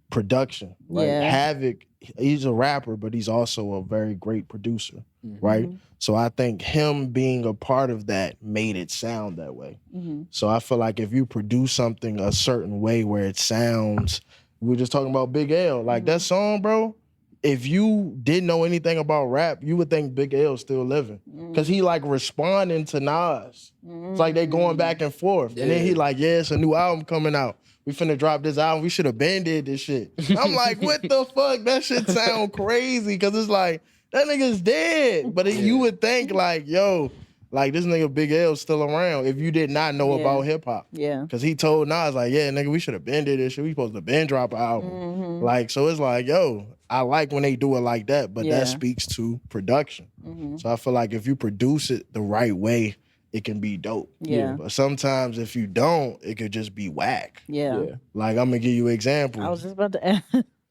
production, right? Yeah. Havoc, he's a rapper, but he's also a very great producer, right? So I think him being a part of that made it sound that way. So I feel like if you produce something a certain way where it sounds, we were just talking about Big L, like that song, bro. If you didn't know anything about rap, you would think Big L's still living. Cause he like responding to Nas. It's like they going back and forth. And then he like, yeah, it's a new album coming out. We finna drop this album. We should have been did this shit. I'm like, what the fuck? That shit sound crazy. Cause it's like, that nigga's dead. But you would think like, yo, like this nigga Big L's still around if you did not know about hip hop. Yeah. Cause he told Nas like, yeah, nigga, we should have been did this shit. We supposed to been drop an album. Like, so it's like, yo, I like when they do it like that, but that speaks to production. So I feel like if you produce it the right way, it can be dope. Yeah. But sometimes if you don't, it could just be whack. Yeah. Like I'm gonna give you an example. I was just about to ask.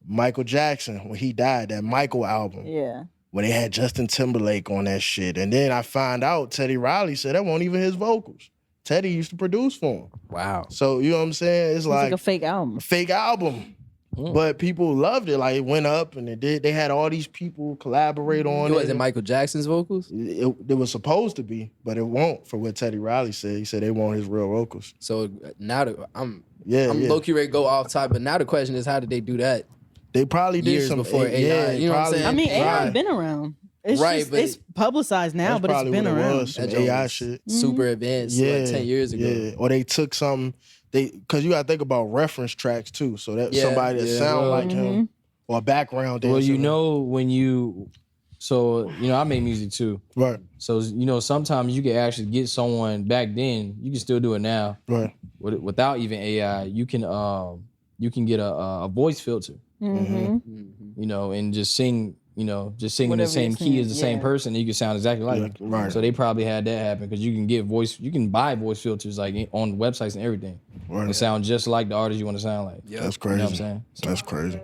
Michael Jackson, when he died, that Michael album. Yeah. When they had Justin Timberlake on that shit. And then I find out Teddy Riley said that wasn't even his vocals. Teddy used to produce for him. Wow. So you know what I'm saying? It's It's like like a fake album. fake album. But people loved it. Like it went up and they had all these people collaborate on It it. wasn't Michael Jackson's vocals? It was supposed to be, but it won't for what Teddy Riley said. He said they want his real vocals. So now that I'm Yeah. low-key ready to go off top, but now the question is, how did they do that? They probably did Years some before AI, Yeah, you know what I'm probably- saying? I mean, AI right. has been around. It's Right, just, but it's publicized now, That's but it's probably been what it around. was, some That joint AI was shit. super advanced like 10 years ago. Yeah, or they took some. Because you gotta think about reference tracks too. So that Yeah, somebody that yeah. sound like him or background dancer. Well, you know when you, so you know I make music too. Right, So you know sometimes you can actually get someone back then. You can still do it now right. without even AI. You can get a voice filter. Mm-hmm. You know, and just sing. You know, just singing Whatever the same you're key singing, as the same yeah. person, and you can sound exactly like them. Right. So they probably had that happen because you can get voice. You can buy voice filters like on websites and everything. Right. And sound just like the artist you want to sound like. Yeah. That's crazy. You know what I'm saying? That's crazy.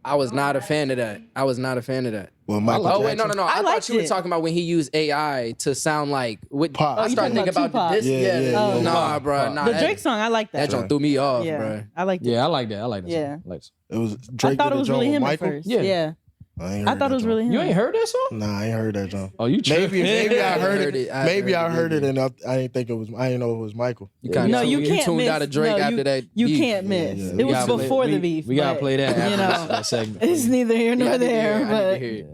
I was not a fan of that. Well, Michael Oh wait, no. I I thought liked you were it. talking about when he used AI to sound like. Pop. I Oh, you started talking thinking about about the Tupac? disc. Yeah, yeah. Nah, bro. Nah, The that- Drake song, I like That that. joint threw me off, Yeah, bro. I like it. Yeah, I like that. I like that. Yeah. Song. I like that. It was I Drake thought did it the was joint really with him at Michael. first. Yeah. Yeah. I I thought it was really him. You ain't heard that song? Nah, I ain't heard that joint. Oh, you Maybe I heard heard it. it. I Maybe heard I it, heard it, maybe. and I didn't think it was. I didn't know it was Michael. You kinda No, you tuned- can't tuned miss. out of Drake no, after that. You beef. can't miss. yeah. It We was gotta play- before the we- beef. We gotta but, play that after You know, that segment. it's neither here Yeah, nor I need to there. hear it. I need to But hear it.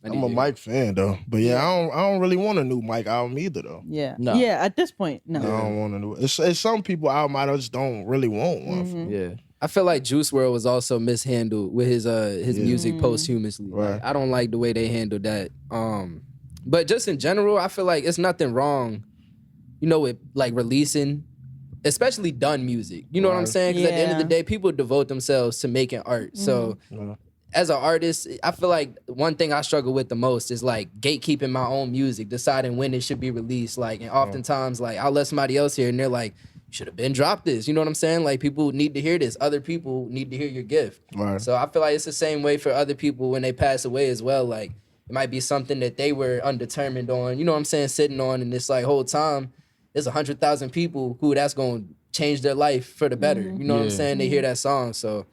I need I'm a to hear Mike fan though, but yeah, I don't really want a new Mike album either though. yeah, No. yeah. At this point, no. I don't want a new. It's some people album I just don't really want one. Mm-hmm. Yeah. I feel like Juice WRLD was also mishandled with his music posthumously. Right. Like, I don't like the way they handled that. But just in general, I feel like it's nothing wrong, you know, with like releasing, especially done music. You know what I'm Right. saying? Because at the end of the Yeah. day, people devote themselves to making art. So Yeah. as an artist, I feel like one thing I struggle with the most is like gatekeeping my own music, deciding when it should be released. Like, and oftentimes, like I'll let somebody else hear, and they're like, "You should have been dropped this." You know what I'm saying? Like people need to hear this. Other people need to hear your gift. Right. So I feel like it's the same way for other people when they pass away as well. Like it might be something that they were undetermined on. You know what I'm saying? Sitting on, and it's like whole time, there's 100,000 people who that's gonna change their life for the better. You know what I'm Yeah. saying? They hear that song, so.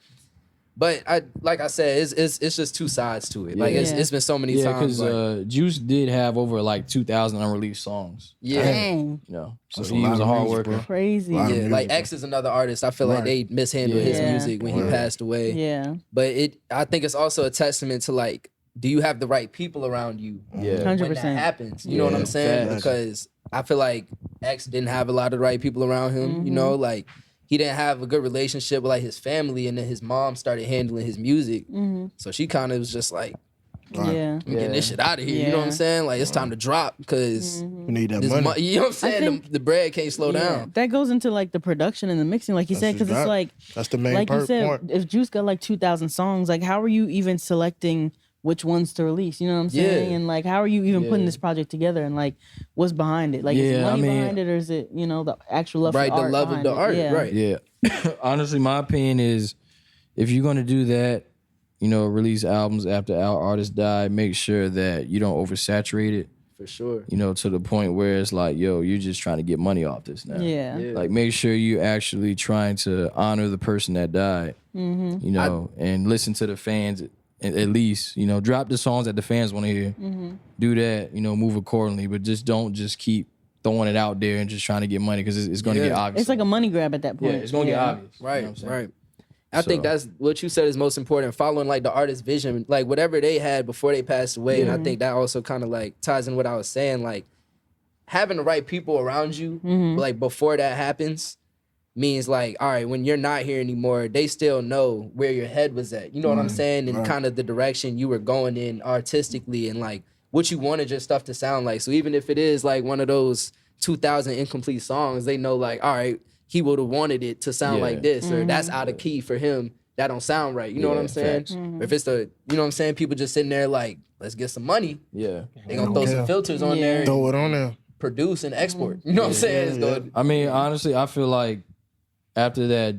But like I said, it's just two sides to it. Like Yeah. it's been so many Yeah, times. because Like, Juice did have over like 2,000 unreleased songs. yeah, Dang, You know, so That's a he lot was a of hard music, worker. bro. crazy. Lot of yeah. music, Like bro. X is another artist. I feel like they mishandled his Yeah. music when he Right. passed away. Yeah, But I think it's also a testament to like, do you have the right people around you? Yeah. When 100%. that happens, you know what Yeah, I'm saying? facts. Because I feel like X didn't have a lot of the right people around him. You know, like he didn't have a good relationship with like his family, and then his mom started handling his music. So she kind of was just like, yeah. I'm getting this shit out of here. You know what I'm Yeah. saying? Like it's time to drop because We need that this money. you know what I'm saying? think- The bread can't slow Yeah. down. That goes into like the production and the mixing, like you said, because it's exact- like, That's the main like you said, point. if Juice got like 2,000 songs, like how are you even selecting which ones to release? You know what I'm Yeah. saying? And like, how are you even putting Yeah. this project together? And like, what's behind it? Like, is Yeah, I money mean- behind it, or is it the actual love? Right, for the art love of behind the it? art, Yeah. right. Yeah. Honestly, my opinion is if you're going to do that, you know, release albums after our artists die, make sure that you don't oversaturate it, For sure. you know, to the point where it's like, yo, you're just trying to get money off this now. Yeah. Yeah. Like, make sure you actually trying to honor the person that died, you know, and listen to the fans at least, you know, drop the songs that the fans want to hear. Do that, you know, move accordingly, but just don't just keep throwing it out there and just trying to get money because it's going to Yeah. get obvious. It's like a money grab at that yeah, point. it's going to get obvious. You know Right, what I'm saying? right. I think So- that's what you said is most important. Following like the artist's vision, like whatever they had before they passed away, and I think that also kind of like ties in what I was saying. Like having the right people around you, like before that happens, means like, all right, when you're not here anymore, they still know where your head was at. You know what I'm saying? And kind of the direction you were going in artistically, and like what you wanted your stuff to sound like. So even if it is like one of those 2,000 incomplete songs, they know like, all right, he would have wanted it to sound Yeah. like this, or that's out of key for him. That don't sound right. You know what I'm saying? facts. Or if it's the, you know what I'm saying? People just sitting there like, let's get some money. Yeah. They gonna throw some filters on there, and Throw it on there. produce and export. You know what I'm saying? It's gonna, I mean, honestly, I feel like after that,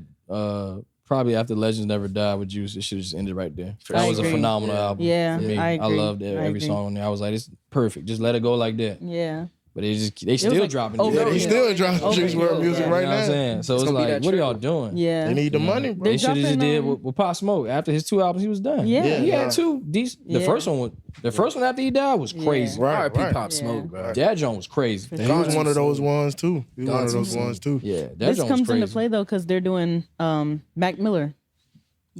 probably after Legends Never Die with Juice, it should have just ended right there. I That was a agree. phenomenal album. Yeah, for me. I agree. loved I every agree. song on there. I was like, it's perfect. Just let it go like that. Yeah. But they still like dropping. Yeah, they still dropping Juice WRLD music right You know what I'm now. saying? So it's gonna be like, that what are y'all triple. doing? Yeah. They need the money, bro. They should have just dropping, did with Pop Smoke. After his 2 albums, he was done. Yeah. he Yeah. had 2 decent. The Yeah. first one after he died was crazy. Right, R.I.P. right. Pop Yeah. Smoke, bro. That joint was crazy. And he was one of those ones too. He was one of those ones too. Yeah, that This joint comes was crazy. into play though because they're doing Mac Miller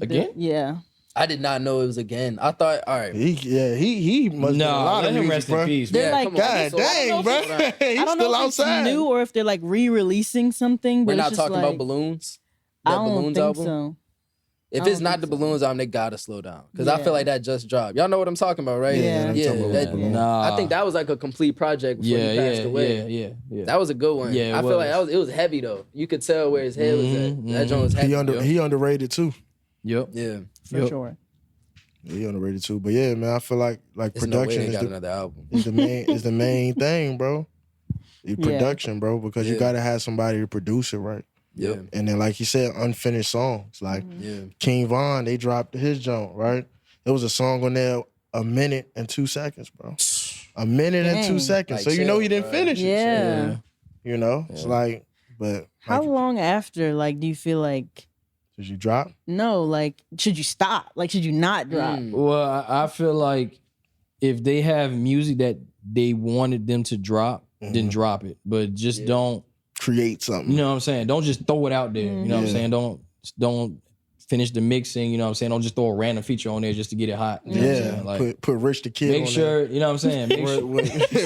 Again? Yeah. I did not know it was again. I thought, all right. He must be a lot let of him music, rest bro. in peace. They're Man. like, come on. God So, dang, bro. He's I don't know still if it's outside. new or if they're like re-releasing something. But We're it's not just talking like, about Balloons. I That don't Balloons think album. so. If I it's don't not think the so. Balloons album, they gotta slow down because I Yeah. feel like that just dropped. Y'all know what I'm talking about, right? Yeah. I'm talking about that- Balloons. I think that was like a complete project before he passed away. Yeah. That was a good one. Yeah, it I feel like was. it was heavy though. You could tell where his head was at. That joint was heavy. He underrated too. Yep. Yeah, For sure. He underrated too. But yeah, man, I feel like there's no way production they is got the, another album. is the main thing, bro. The production, bro, because you gotta have somebody to produce it right. Yeah, And then, like you said, unfinished songs. Like yeah. King Von, they dropped his joint, right? There was a song on there, 1 minute and 2 seconds, bro. 1 minute and 2 Dang. seconds. Like, So you know he chill, didn't bro. finish it. Yeah. You know? It's like, but How like, long after, like, do you feel like, did you drop? no, like, should you stop? Like, should you not drop? Well, I feel like if they have music that they wanted them to drop, then drop it. But just don't, Create something. you know what I'm saying? Don't just throw it out there. You know what I'm saying? Don't finish the mixing. You know what I'm saying? Don't just throw a random feature on there just to get it hot. You know what I'm Yeah. saying? Like, Put Rich the Kid make on sure, you know what I'm saying? Make sure,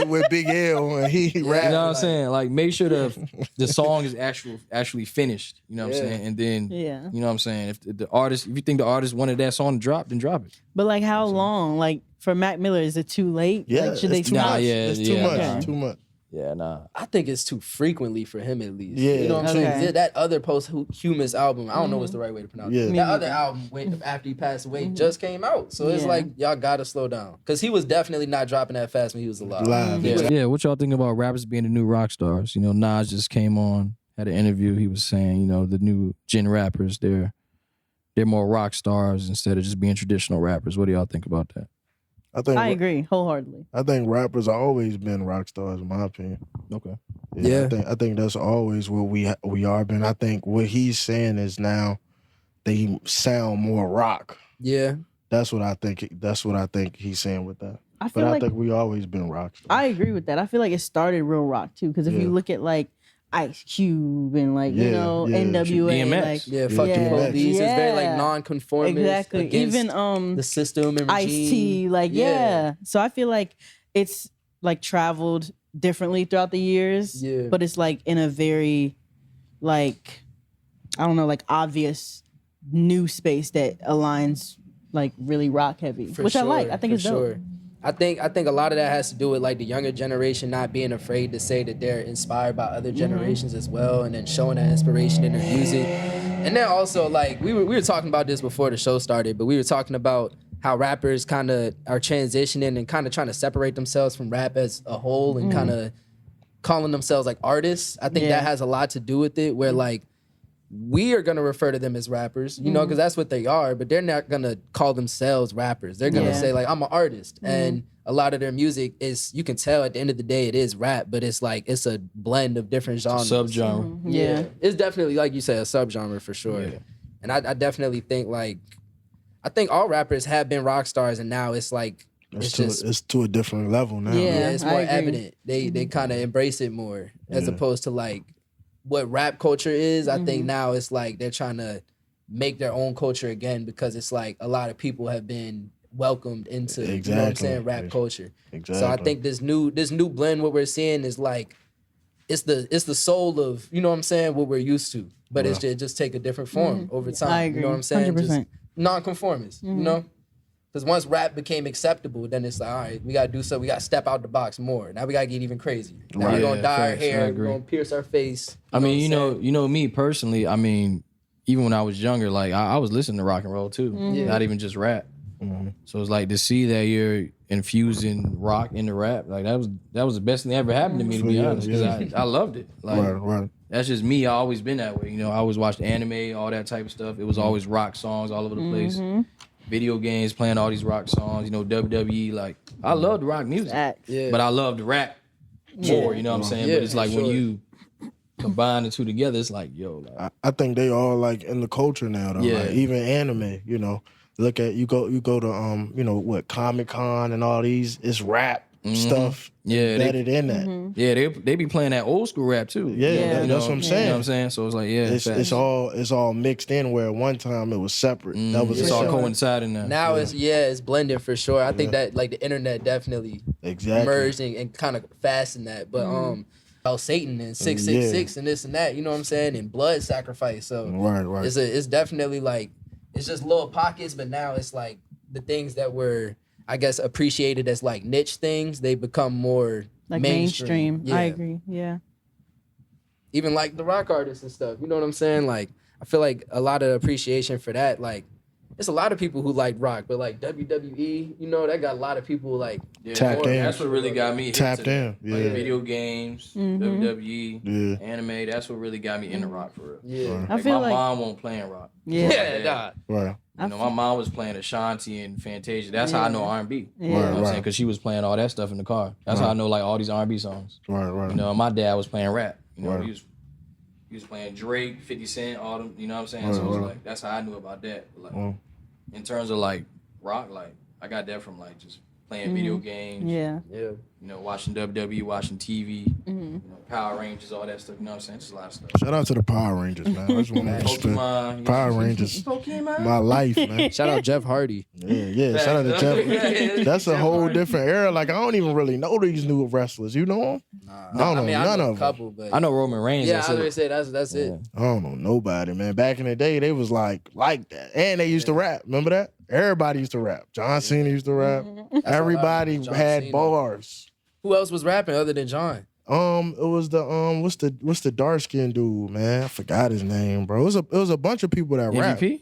with Big L and he rapped. you know what I'm saying? Like, make sure the song is actually finished. You know what I'm saying? And then, Yeah. you know what I'm saying? If you think the artist wanted that song to drop, then drop it. But, like, how long? Like, for Mac Miller, is it too late? Yeah, Like, should they it's too stop? much. yeah, It's too yeah, much. okay. Too much. Yeah, nah. I think it's too frequently for him at least. Yeah. You know what I'm Okay. saying? That other posthumous album, I don't know what's the right way to pronounce Yeah. it. Me That other album after he passed away just came out. So it's Yeah. like y'all gotta slow down. Cause he was definitely not dropping that fast when he was alive. Live. Yeah, what y'all think about rappers being the new rock stars? You know, Nas just came on, had an interview. He was saying, you know, the new gen rappers, they're more rock stars instead of just being traditional rappers. What do y'all think about that? I agree wholeheartedly. I think rappers have always been rock stars, in my opinion. Okay. Yeah. I think that's always what we are been. I think what he's saying is now they sound more rock. Yeah. That's what I think. That's what I think he's saying with that. I feel But I like think we always been rock stars. I agree with that. I feel like it started real rock too. Because if Yeah. you look at like Ice Cube and like Yeah, you know yeah. NWA, DMX. like Yeah, fuck the DMX. police. It's very like Yeah. non-conformist. exactly. Against Even the system and Ice regime. T, like yeah. So I feel like it's like traveled differently throughout the years. Yeah. But it's like in a very like I don't know, like obvious new space that aligns like really rock heavy. For which I like. sure, I think for it's dope. sure. I think a lot of that has to do with like the younger generation not being afraid to say that they're inspired by other generations as well, and then showing that inspiration in their music. And then also like we were talking about this before the show started, but we were talking about how rappers kind of are transitioning and kind of trying to separate themselves from rap as a whole and kind of calling themselves like artists. I think Yeah. that has a lot to do with it, where like we are going to refer to them as rappers, you know, because that's what they are, but they're not going to call themselves rappers. They're going to Yeah. say like, I'm an artist. And a lot of their music is, you can tell at the end of the day, it is rap, but it's like, it's a blend of different genres. Subgenre. Yeah. It's definitely, like you said, a subgenre for sure. Yeah. And I definitely think like, I think all rappers have been rock stars, and now it's like, It's to a different level now. Yeah. it's I more agree. evident. They kind of embrace it more as opposed to like what rap culture is. I think now it's like they're trying to make their own culture again, because it's like a lot of people have been welcomed into you know what I'm saying, rap culture. Exactly. So I think this new blend, what we're seeing is like it's the soul of, you know what I'm saying, what we're used to, but it just take a different form over time. I agree. You know what I'm saying? 100%. Just non-conformist. You know. Because once rap became acceptable, then it's like, all right, we gotta do something. We gotta step out the box more. Now we gotta get even crazier. Now we're gonna Yeah, dye our facts. I hair. agree. We're gonna pierce our face. I mean, you what I'm know me personally. I mean, even when I was younger, like I was listening to rock and roll too, not even just rap. So it's like to see that you're infusing rock into rap, like that was the best thing that ever happened to me, to be Yeah, honest, because I loved it. Like Right. that's just me. I always been that way. You know, I always watched anime, all that type of stuff. It was always rock songs all over the place. Video games, playing all these rock songs. You know, WWE. Like I loved rock music, Facts. Yeah. but I loved rap more. You know what I'm saying? Yeah, But it's like when sure. you combine the two together, it's like, yo, like, I think they all like in the culture now though. Yeah. Like, even anime, you know. Look at you go to you know what, Comic-Con and all these, it's rap stuff embedded in that. Yeah, they be playing that old school rap too. Yeah, that's what I'm saying. You know what I'm saying? So it's like, yeah, It's all mixed in, where at one time it was separate. That was it's a all separate. coinciding now. Now it's blended for sure. I think that like the internet definitely merged and kind of fastened that. But about Satan and 666 and this and that, you know what I'm saying, and blood sacrifice. So right. It's definitely like it's just little pockets, but now it's like the things that were, I guess, appreciated as like niche things, they become more Like mainstream. I agree. Yeah. Even like the rock artists and stuff. You know what I'm saying? Like I feel like a lot of appreciation for that. Like there's a lot of people who like rock, but like WWE, you know, that got a lot of people like tapped in. That's what really got me tapped in. Like Yeah. video games, WWE, anime. That's what really got me into rock for real. Yeah. Right. Like I feel my like mom won't play in rock. yeah. Right. You know, my mom was playing Ashanti and Fantasia. That's how I know R&B. Yeah. You know what I'm Right. saying? Because she was playing all that stuff in the car. That's how I know like all these R&B songs. Right. You know, my dad was playing rap. You know, Right. he was playing Drake, 50 Cent, all them. You know what I'm saying? So it was like that's how I knew about that. But like in terms of like rock, like I got that from like just playing video games. Yeah. Yeah. You know, watching WWE, watching TV. You know, Power Rangers, all that stuff. You know what I'm saying? Just a lot of stuff. Shout out to the Power Rangers, man. I just want to respect Pokemon, Power Rangers. Pokemon. My life, man. Shout out Jeff Hardy. Yeah. Shout out to Jeff. That's a whole different era. Like, I don't even really know these new wrestlers. You know them? I don't know none I know of a couple, but I know Roman Reigns. yeah, that's I was it. gonna say that's it. I don't know nobody, man. Back in the day, they was like that. And they used to rap. Remember that? Everybody used to rap. John Cena used to rap. Everybody John had Cena. bars. Who else was rapping other than John? It was the what's the dark skinned dude, man? I forgot his name, bro. It was a bunch of people that rap. MVP?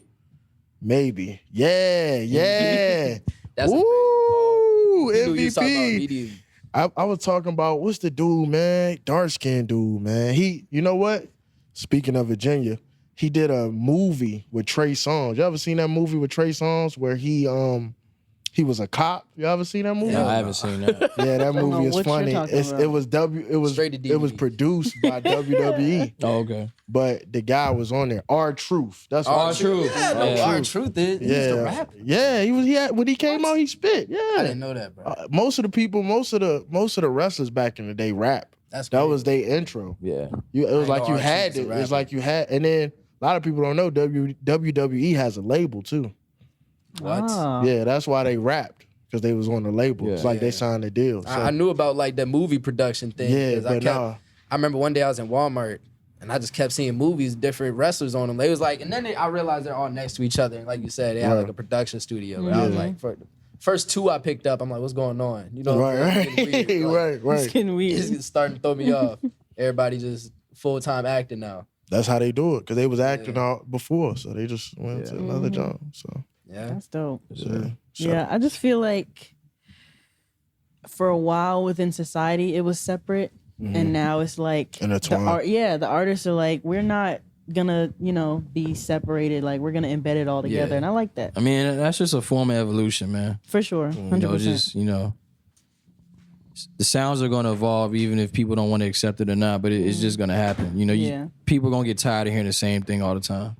Maybe. Yeah. That's Ooh, You knew you was talking about MVP. immediately. I was talking about what's the dude, man? Dark skinned dude, man. He, you know what? Speaking of Virginia, he did a movie with Trey Songz. You ever seen that movie with Trey Songz where he was a cop? You ever seen that movie? Yeah, I haven't seen that. Yeah, that know movie is what you're funny. talking about. It was Straight to it was DVD. produced by WWE, Oh, okay. but the guy was on there. R-Truth. That's what R-Truth. Yeah, no, Yeah. our truth is he used to rap. Yeah, he had when he came out, he spit. Yeah, I didn't know that, bro. most of the wrestlers back in the day rap. That's That crazy. was their intro. Yeah. It was I like know you R-Truth had is a it. It's rapper. like you had, and then a lot of people don't know WWE has a label too. What? Ah. Yeah, that's why they rapped, because they was on the label. It's like they signed a deal. So, I knew about like the movie production thing. yeah, 'cause but I remember one day I was in Walmart and I just kept seeing movies, different wrestlers on them. They was like, and then I realized they're all next to each other. And like you said, they had like a production studio. But I was like, for the first two I picked up, I'm like, what's going on? You know, right, it's getting weird. Like, right. It's getting weird. It's starting to throw me off. Everybody just full-time acting now. That's how they do it, because they was acting out before, so they just went to another job. So Yeah. That's dope. yeah, Yeah, I just feel like for a while within society it was separate, and now it's like Intertwined. the artists are like, we're not gonna, be separated. Like, we're gonna embed it all together, Yeah. and I like that I mean, that's just a form of evolution, man. for sure. 100%. The sounds are going to evolve even if people don't want to accept it or not, but it's just going to happen. Yeah. People going to get tired of hearing the same thing all the time,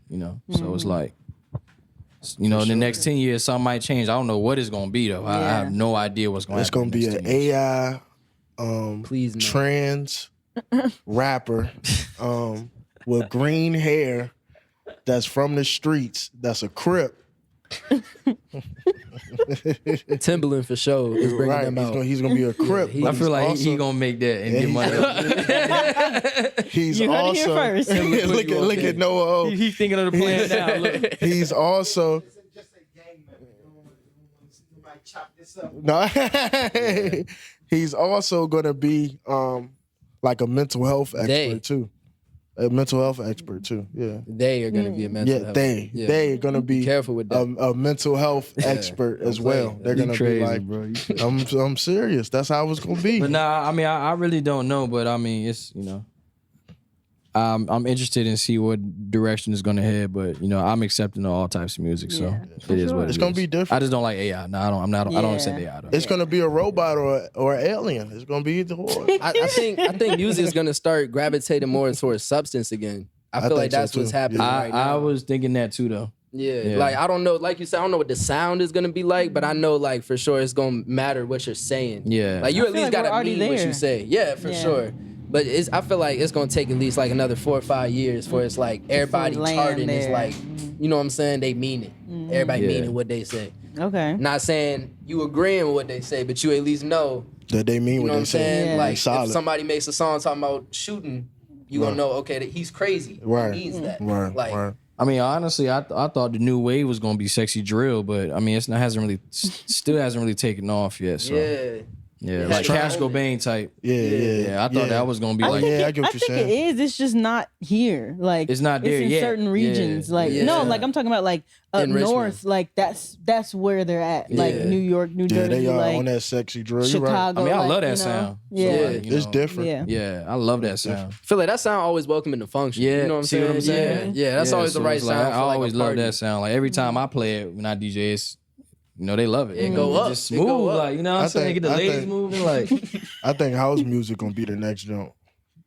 So it's like, in the next 10 years, something might change. I don't know what it's going to be, though. I have no idea what's going to it's happen. gonna be an AI Please no. trans rapper with green hair that's from the streets, that's a Crip. Timberland for sure is bringing Right, them out. he's gonna be a Crip. he- but I feel he's like also- he going to make that and get money. He's You heard it also here first. look at Noah O. He's thinking of the plan now. Look. He's also Just a gang member. You might chop this up. no. He's also gonna be like a mental health expert too. A mental health expert too. Yeah. They are going to be a mental health. They are gonna be Careful with that. a mental health expert as well. play. They're gonna crazy, be like, bro. I'm serious. That's how it's gonna be. But nah, I mean, I really don't know, but I mean, it's, I'm interested in see what direction it's gonna head, but you know, I'm accepting of all types of music, so it is what it is. It's gonna be different. I just don't like AI. No, I don't. I don't accept AI. Though. It's gonna be a robot or an alien. It's gonna be either or. I think music is gonna start gravitating more towards substance again. I feel like that's what's happening right now. I was thinking that too, though. Yeah, like I don't know, like you said, I don't know what the sound is gonna be like, but I know like for sure it's gonna matter what you're saying. Yeah, like you at least like gotta we're already mean what there. you say. Yeah, for sure. But I feel like it's gonna take at least like another 4 or 5 years for it's like everybody charting is like, you know what I'm saying? They mean it. Everybody meaning what they say. Okay. Not saying you agreeing with what they say, but you at least know that they mean you know what I'm they say. saying? Yeah. Like solid. if somebody makes a song talking about shooting, you gonna know okay that he's crazy. Right. He means that. Right. Like right. I mean, honestly, I thought the new wave was gonna be sexy drill, but I mean, still hasn't really taken off yet. So yeah, like Cash Cobain type. Yeah. I thought that was gonna be I like. get what you're I think saying. it is. It's just not here. Like It's not there It's in yet. certain regions. Like Yeah. no, like I'm talking about like up In Richmond. north. Like that's where they're at. Like Yeah. New York, New Yeah, Jersey, they are like on that sexy drill. You're right. Chicago. I mean, I like, love that you know? sound. Yeah. So, like, you It's know, different. Yeah. Yeah, I love that sound. I feel like that sound always welcome in the function. Yeah, You know what I'm see saying? what I'm saying? Yeah, that's always the so right it's like, sound. I for like always a love party. that sound. Like every time I play it when I DJ, it's you know they love it. It go up. Just It go smooth, up. like you know what I'm saying. Get the ladies moving, like. I think house music gonna be the next jump.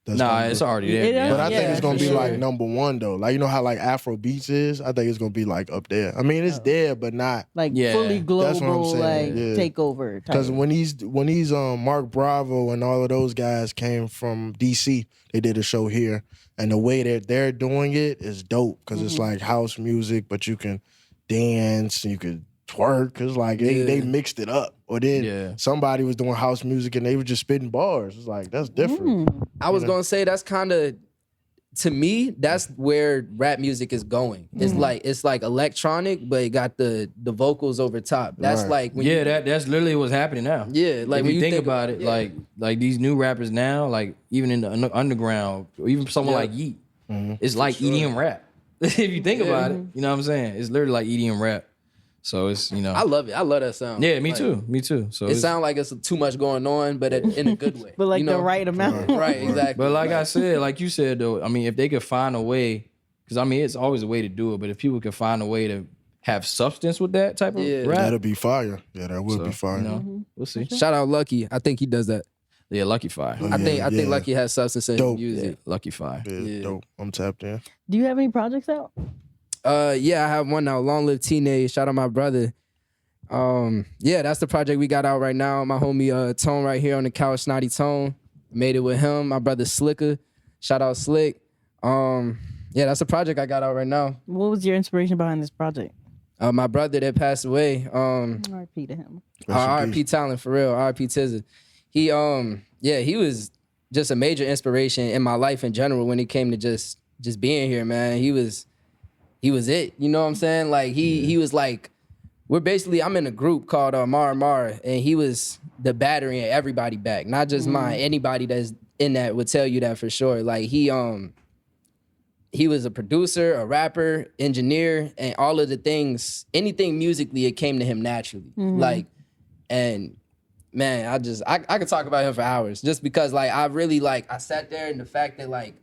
Nah, it's already there. Yeah, But I think it's gonna for be sure. like number one though. Like you know how like Afro beats is. I think it's gonna be like up there. I mean, it's there, but not Like Yeah. fully That's what I'm global, saying, like yeah. takeover. type. because when these Mark Bravo and all of those guys came from DC, they did a show here, and the way that they're doing it is dope because it's like house music, but you can dance, you could twerk. Cause like they mixed it up, or then somebody was doing house music and they were just spitting bars. It's like that's different. I was gonna say that's kind of, to me, that's where rap music is going. It's like electronic, but it got the vocals over top. That's Right. like when That's literally what's happening now. Yeah, like if when you you think think about it, like these new rappers now, like even in the underground, or even someone like Yeet, it's like EDM rap. If you think about it, you know what I'm saying? It's literally like EDM rap. So it's I love it. I love that sound. yeah, me Like, too, me too. So It sounds like it's too much going on, but in a good way. but like you know? the right amount. Right, exactly. But like I said, like you said though, I mean, if they could find a way, because I mean, it's always a way to do it. But if people could find a way to have substance with that type of rap, That'll be fire. Yeah, that would be fire. you know, we'll see. Shout out Lucky. I think he does that. Yeah, Lucky Fire. Oh, I think yeah. Lucky has substance in his Dope. music. Lucky Fire. Yeah, dope. I'm tapped in. Do you have any projects out? Yeah, I have one now. Long Live Teenage. Shout out my brother. Yeah, that's the project we got out right now. My homie Tone right here on the couch, Snotty Tone. Made it with him. My brother Slicker. Shout out Slick. Yeah, that's the project I got out right now. What was your inspiration behind this project? My brother that passed away. R.I.P. to him. R.I.P. Talent for real. R.I.P. Tizza. He he was just a major inspiration in my life in general when it came to just being here, man. He was it. You know what I'm saying? Like he was like, I'm in a group called Mara, and he was the battery and everybody back. Not just mine. Anybody that's in that would tell you that for sure. Like he was a producer, a rapper, engineer, and all of the things, anything musically, it came to him naturally. Like, and man, I could talk about him for hours just because like I really like, I sat there and the fact that like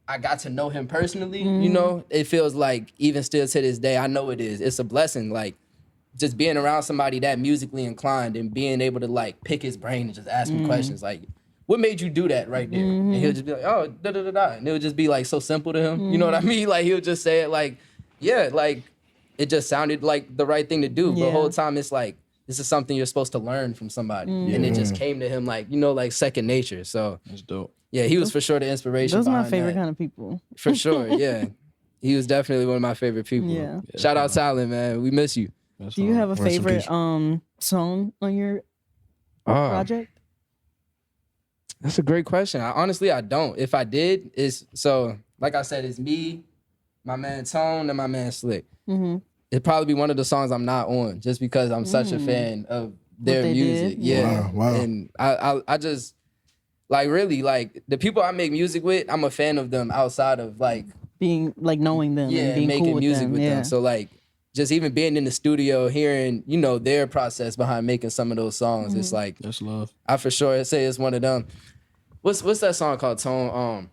I got to know him personally, you know, it feels like even still to this day, I know it is. It's a blessing. Like just being around somebody that musically inclined and being able to like pick his brain and just ask him questions like, what made you do that right there? And he'll just be like, oh, da-da-da-da. And it would just be like so simple to him. You know what I mean? Like he'll just say it like, yeah, like it just sounded like the right thing to do. But the whole time it's like, this is something you're supposed to learn from somebody. And it just came to him like, you know, like second nature. So That's dope. yeah, he was for sure the inspiration. Those are my behind favorite that. kind of people. For sure, yeah. He was definitely one of my favorite people. Yeah. Shout out Talent, man. We miss you. Do you have a Rest in favorite peace. song on your project? That's a great question. Honestly, I don't. If I did, it's so like I said, it's me, my man Tone, and my man Slick. It'd probably be one of the songs I'm not on, just because I'm such a fan of their they music. did? Yeah. Wow. And I just like really like the people I make music with, I'm a fan of them outside of like Being like knowing them and being making cool with music them. with yeah. them. So like just even being in the studio, hearing, you know, their process behind making some of those songs, it's like That's love. I for sure say it's one of them. What's that song called, Tone?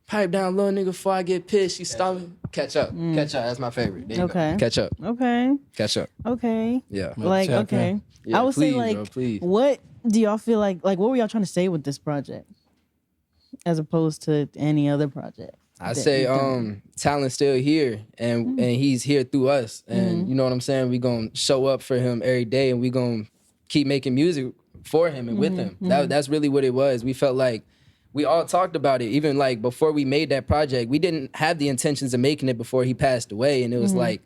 pipe down, little nigga, before I get pissed. You stop me. Catch up. Catch up. That's my favorite. There you Okay. go. Catch up. Okay. Catch up. Okay. Yeah. Like, Tap okay. in. Yeah, I would please, say, like, bro, please. what do y'all feel like what were y'all trying to say with this project as opposed to any other project? I that say you've done? talent's still here and he's here through us. And you know what I'm saying? We gonna show up for him every day and we gonna keep making music for him and with him. That's really what it was. We felt like we all talked about it. Even like before we made that project, we didn't have the intentions of making it before he passed away. And it was like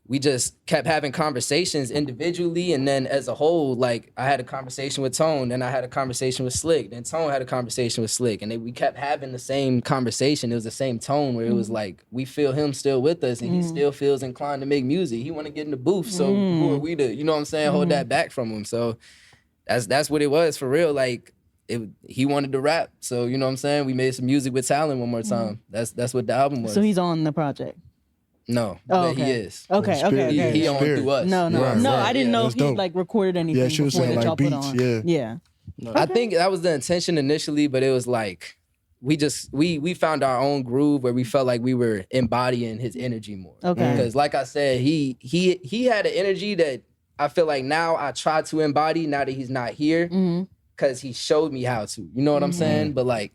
we just kept having conversations individually, and then as a whole, like I had a conversation with Tone, then I had a conversation with Slick, then Tone had a conversation with Slick, and we kept having the same conversation. It was the same tone where it was like we feel him still with us, and he still feels inclined to make music. He want to get in the booth, so who are we to, you know what I'm saying, hold that back from him? So that's what it was for real. Like he wanted to rap, so you know what I'm saying. We made some music with Talon one more time. That's what the album was. So he's on the project. No, Oh, but okay. he is. Okay. He on through us. No, Right, I didn't know That's if he dope. like recorded anything. Yeah, she was before saying that like y'all put beats. on. Yeah. Yeah. I think that was the intention initially, but it was like we found our own groove where we felt like we were embodying his energy more. Okay. Because like I said, he had an energy that I feel like now I try to embody now that he's not here, because he showed me how to. You know what I'm saying? But like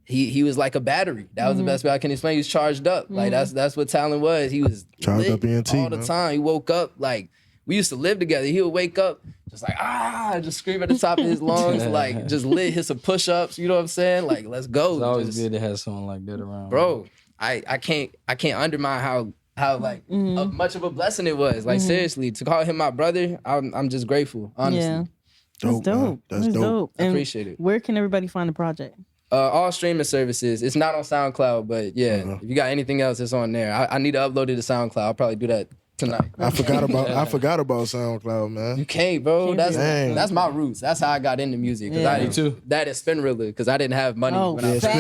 he was like a battery. That was the best way I can explain. He was charged up. Like that's what Talon was. He was Charged lit up ENT, all the man. time. He woke up like we used to live together. He would wake up just like just scream at the top of his lungs, like just lit, hit some push-ups. You know what I'm saying? Like let's go. It's always Just- good to have someone like that around. bro. I can't undermine how like much of a blessing it was. Like seriously, to call him my brother, I'm just grateful. Honestly, Yeah. That's Dope, man. dope. That's That's dope. dope. I And appreciate it. where can everybody find the project? All streaming services. It's not on SoundCloud, but yeah, if you got anything else, it's on there. I need to upload it to SoundCloud. I'll probably do that tonight. I forgot about SoundCloud, man. You can't, bro. Can't do that. That's my roots. That's how I got into music. Yeah. I Me too. That is Spinrilla, because I didn't have money Oh, when I Yeah, was Facts.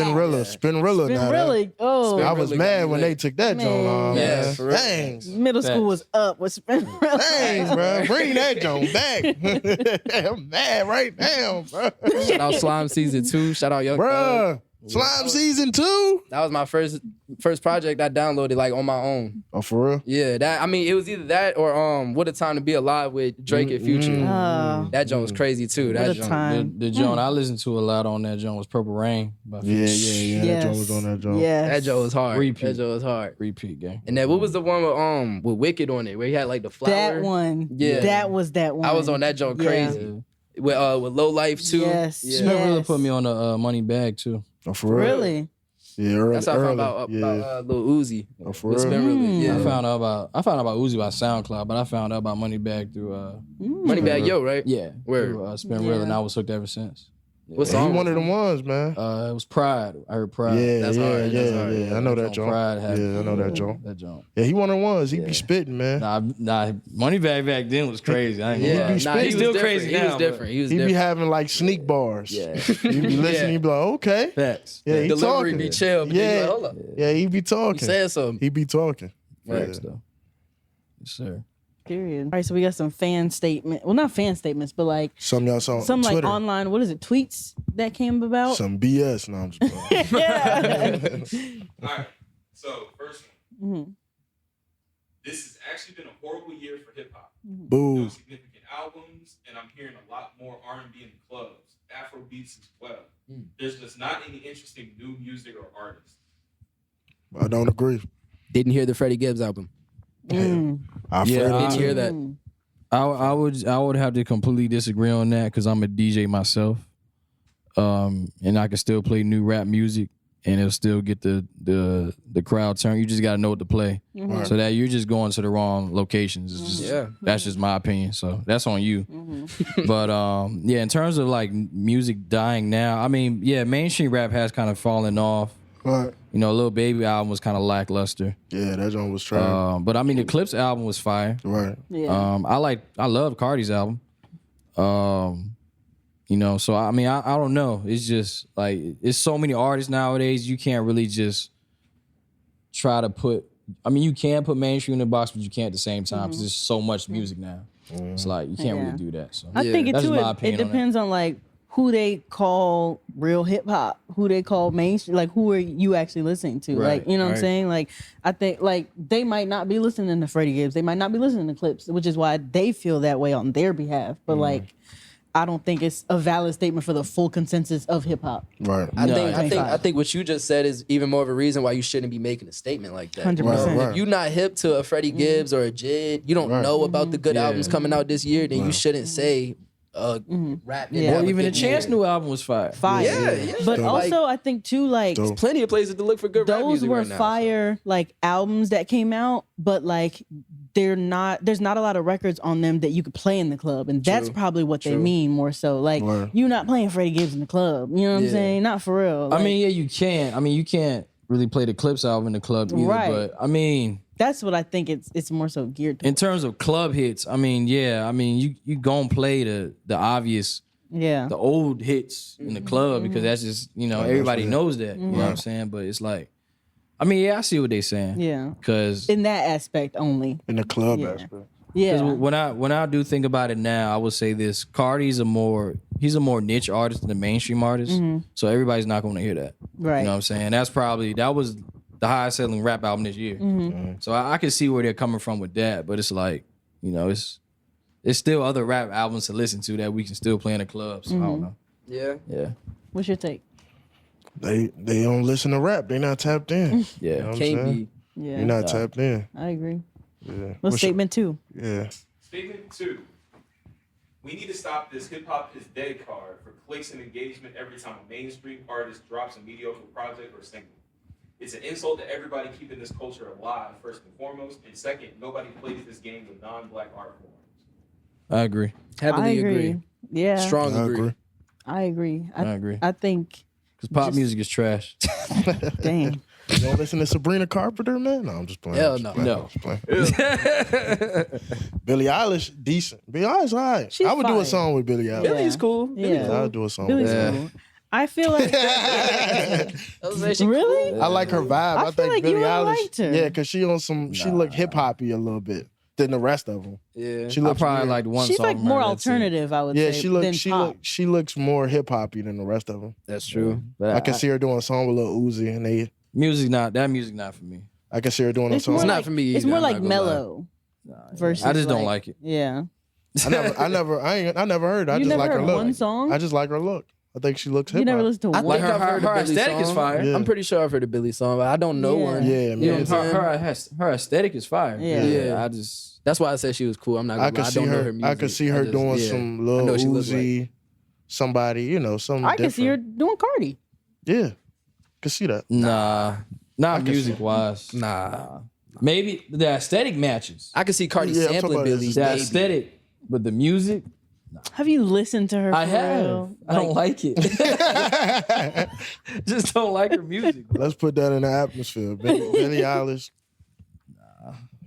Spinrilla. Been now, really? Oh, I was Spinrilla mad got me when lit. they took that Man. joint on. Yeah, man. for real. Dang. middle school Facts. was up. Was been really? Dang, bro. Bring that joint back. I'm mad right now, bro. Shout out Slime Season 2. Shout out Young Thug. Bruh. Slime Season 2? That was my first project I downloaded like on my own. Oh, for real? Yeah, it was either that or What a Time to Be Alive with Drake and Future. Oh, That joint was crazy too. what That a joint. time. The joint I listened to a lot on that joint was Purple Rain by Yeah. Yes. That joint was on that joint. Yes. That joint was hard. Repeat. That joint was hard. Repeat gang. And then what was the one with Wicked on it, where he had like the flower? That one. Yeah. That was that one. I was on that joint Yeah. crazy. With Low Life too. Yes. Yeah. Spin really Yes. put me on the Money Bag too. Oh, for real? Really? Yeah, early. That's how I found early. about Lil Uzi. Oh, for With real? Spinrilla, yeah. I found out about Uzi by SoundCloud, but I found out about Money Bag through Moneybag Yo, right? yeah, Word. through Spin Yeah. and I was hooked ever since. What Yeah, song? he one of them ones, man. It was Pride. I heard Pride. Yeah, That's yeah, hard, yeah, that's hard. yeah. I know that joint. Pride had Yeah, I know that joint. That joint. Yeah, he one of the ones. He Yeah. be spitting, man. Nah, Moneybag back then was crazy. I ain't gonna Yeah, lie. be nah, spitting. he Still was crazy different. He now, was but- different. He was He be different. having like sneak bars. Yeah. You be listening, Yeah. you be like, okay. Facts. Yeah, he Delivery talking. be chill, but then you Yeah. like, hold up. Yeah, he be You talking. saying something. He be talking. Facts Yeah. though. Yes, sir. Period. All right, so we got some fan statement. Well, not fan statements, but like Some y'all saw some like Twitter. online. What is it? Tweets that came about. Some BS. No, I'm just playing. Yeah. All right. So first one. Mhm. This has actually been a horrible year for hip hop. No Boo. significant albums, and I'm hearing a lot more R&B in the clubs, Afro beats as well. There's just not any interesting new music or artists. I don't agree. Didn't hear the Freddie Gibbs album. I Yeah, afraid I- Didn't hear that. I would have to completely disagree on that because I'm a DJ myself, and I can still play new rap music and it'll still get the crowd turned. You just got to know what to play, so that you're just going to the wrong locations. It's just, Yeah. that's just my opinion. So that's on you. But yeah, in terms of like music dying now, I mean, yeah, mainstream rap has kind of fallen off. Right. You know, Lil Baby album was kind of lackluster. Yeah, that joint was trying. But I mean, the Clips album was fire. Right. Yeah. I love Cardi's album. You know, so I mean, I don't know. It's just like it's so many artists nowadays. You can't really just try to put. I mean, you can put mainstream in the box, but you can't at the same time because there's so much music now. It's like you can't Yeah. really do that. So I think it that's too. my It opinion on that. depends on like who they call real hip hop, who they call mainstream, like who are you actually listening to? Right, Like, you know what I'm right. saying? Like, I think like they might not be listening to Freddie Gibbs. They might not be listening to Clips, which is why they feel that way on their behalf. But like, I don't think it's a valid statement for the full consensus of hip hop. Right. I think what you just said is even more of a reason why you shouldn't be making a statement like that. 100%. Right. If you're not hip to a Freddie Gibbs or a Jid, you don't know about the good albums coming out this year, then you shouldn't say rap. Yeah. Or even the Chance new album was fire. Fire. Yeah. But Dope. also, I think too, like, Dope. Plenty of places to look for good rap those music were right now. fire like albums that came out, but like there's not a lot of records on them that you could play in the club, and that's probably what they mean more so. Like, Word. you're not playing Freddie Gibbs in the club, you know what I'm Yeah. saying? Not for real. I Like, mean, yeah, you can. I mean, you can't really play the Clips album in the club either. Right. But I mean, that's what I think it's more so geared to. in terms of club hits, I mean, yeah, I mean, you gon' play the obvious, Yeah. the old hits in the club because that's just, you know, everybody knows that. You know what I'm saying? But it's like, I mean, yeah, I see what they're saying. Yeah. Because In that aspect only. In the club Yeah. aspect. Yeah. when I do think about it now, I would say this: Cardi's he's a more niche artist than the mainstream artist. So everybody's not going to hear that. Right. You know what I'm saying? That was the highest selling rap album this year. So I can see where they're coming from with that. But it's like, you know, it's still other rap albums to listen to that we can still play in the club. So I don't know. Yeah. Yeah. What's your take? They don't listen to rap. They not tapped in. Yeah. You know what I'm Can't saying? be. Yeah. You're not tapped in. I agree. Yeah. What's What's statement 2? Yeah. Statement 2. We need to stop this hip hop is dead card for clicks and engagement every time a mainstream artist drops a mediocre project or single. It's an insult to everybody keeping this culture alive, first and foremost. And second, nobody plays this game with non-black art forms. I agree. Heavily agree. Yeah. Strong I agree. agree. I agree. I agree. I think, Because pop music is trash. damn. You don't listen to Sabrina Carpenter, man? No, I'm just playing. Hell I'm just no. playing. I'm just playing. Billie Eilish, decent. Billie Eilish, all right. She's I would do fine. a song with Billie Eilish. Billy's cool. Yeah. I would do a song Billy's with her. cool. I feel like really. I like her vibe. I I, feel think like Billie you Eilish. liked her. Yeah, because she on some. She look hip hoppy a little bit than the rest of them. Yeah. She I looks probably weird. like one She's song. like from her, more that's it. alternative, I would Yeah, say. she than pop. she looks more hip hoppy than the rest of them. That's true. But I can see her doing a song with Lil Uzi, and music not for me. I can see her doing a It's song. more not like, for me It's either, more I'm like not gonna lie. mellow. Versus I just don't like it. Yeah. I never heard. I You just never like her heard look. one song? I just like her look. I think she looks hip You never hop. listened to I one. think I've heard her the Billy aesthetic is song. fire. Yeah. I'm pretty sure I've heard the Billy song, but I don't know Yeah. her. Yeah, You know man. what I'm saying? Her aesthetic is fire. Yeah. Yeah. I just That's why I said she was cool. I'm not gonna I could lie. see I don't know her. her music. I could see her just- doing yeah. some I Lil know what she looks Uzi, somebody, some. I can see her different. doing Cardi. Yeah, could see that. nah, not can see- music wise. Nah. Maybe the aesthetic matches. I could see Cardi Yeah, I'm talking sampling about Billy. this. The maybe. aesthetic, but the music, Have you listened to her? I for have. real? I don't like it. Just don't like her music. Let's put that in the atmosphere. Billie Eilish.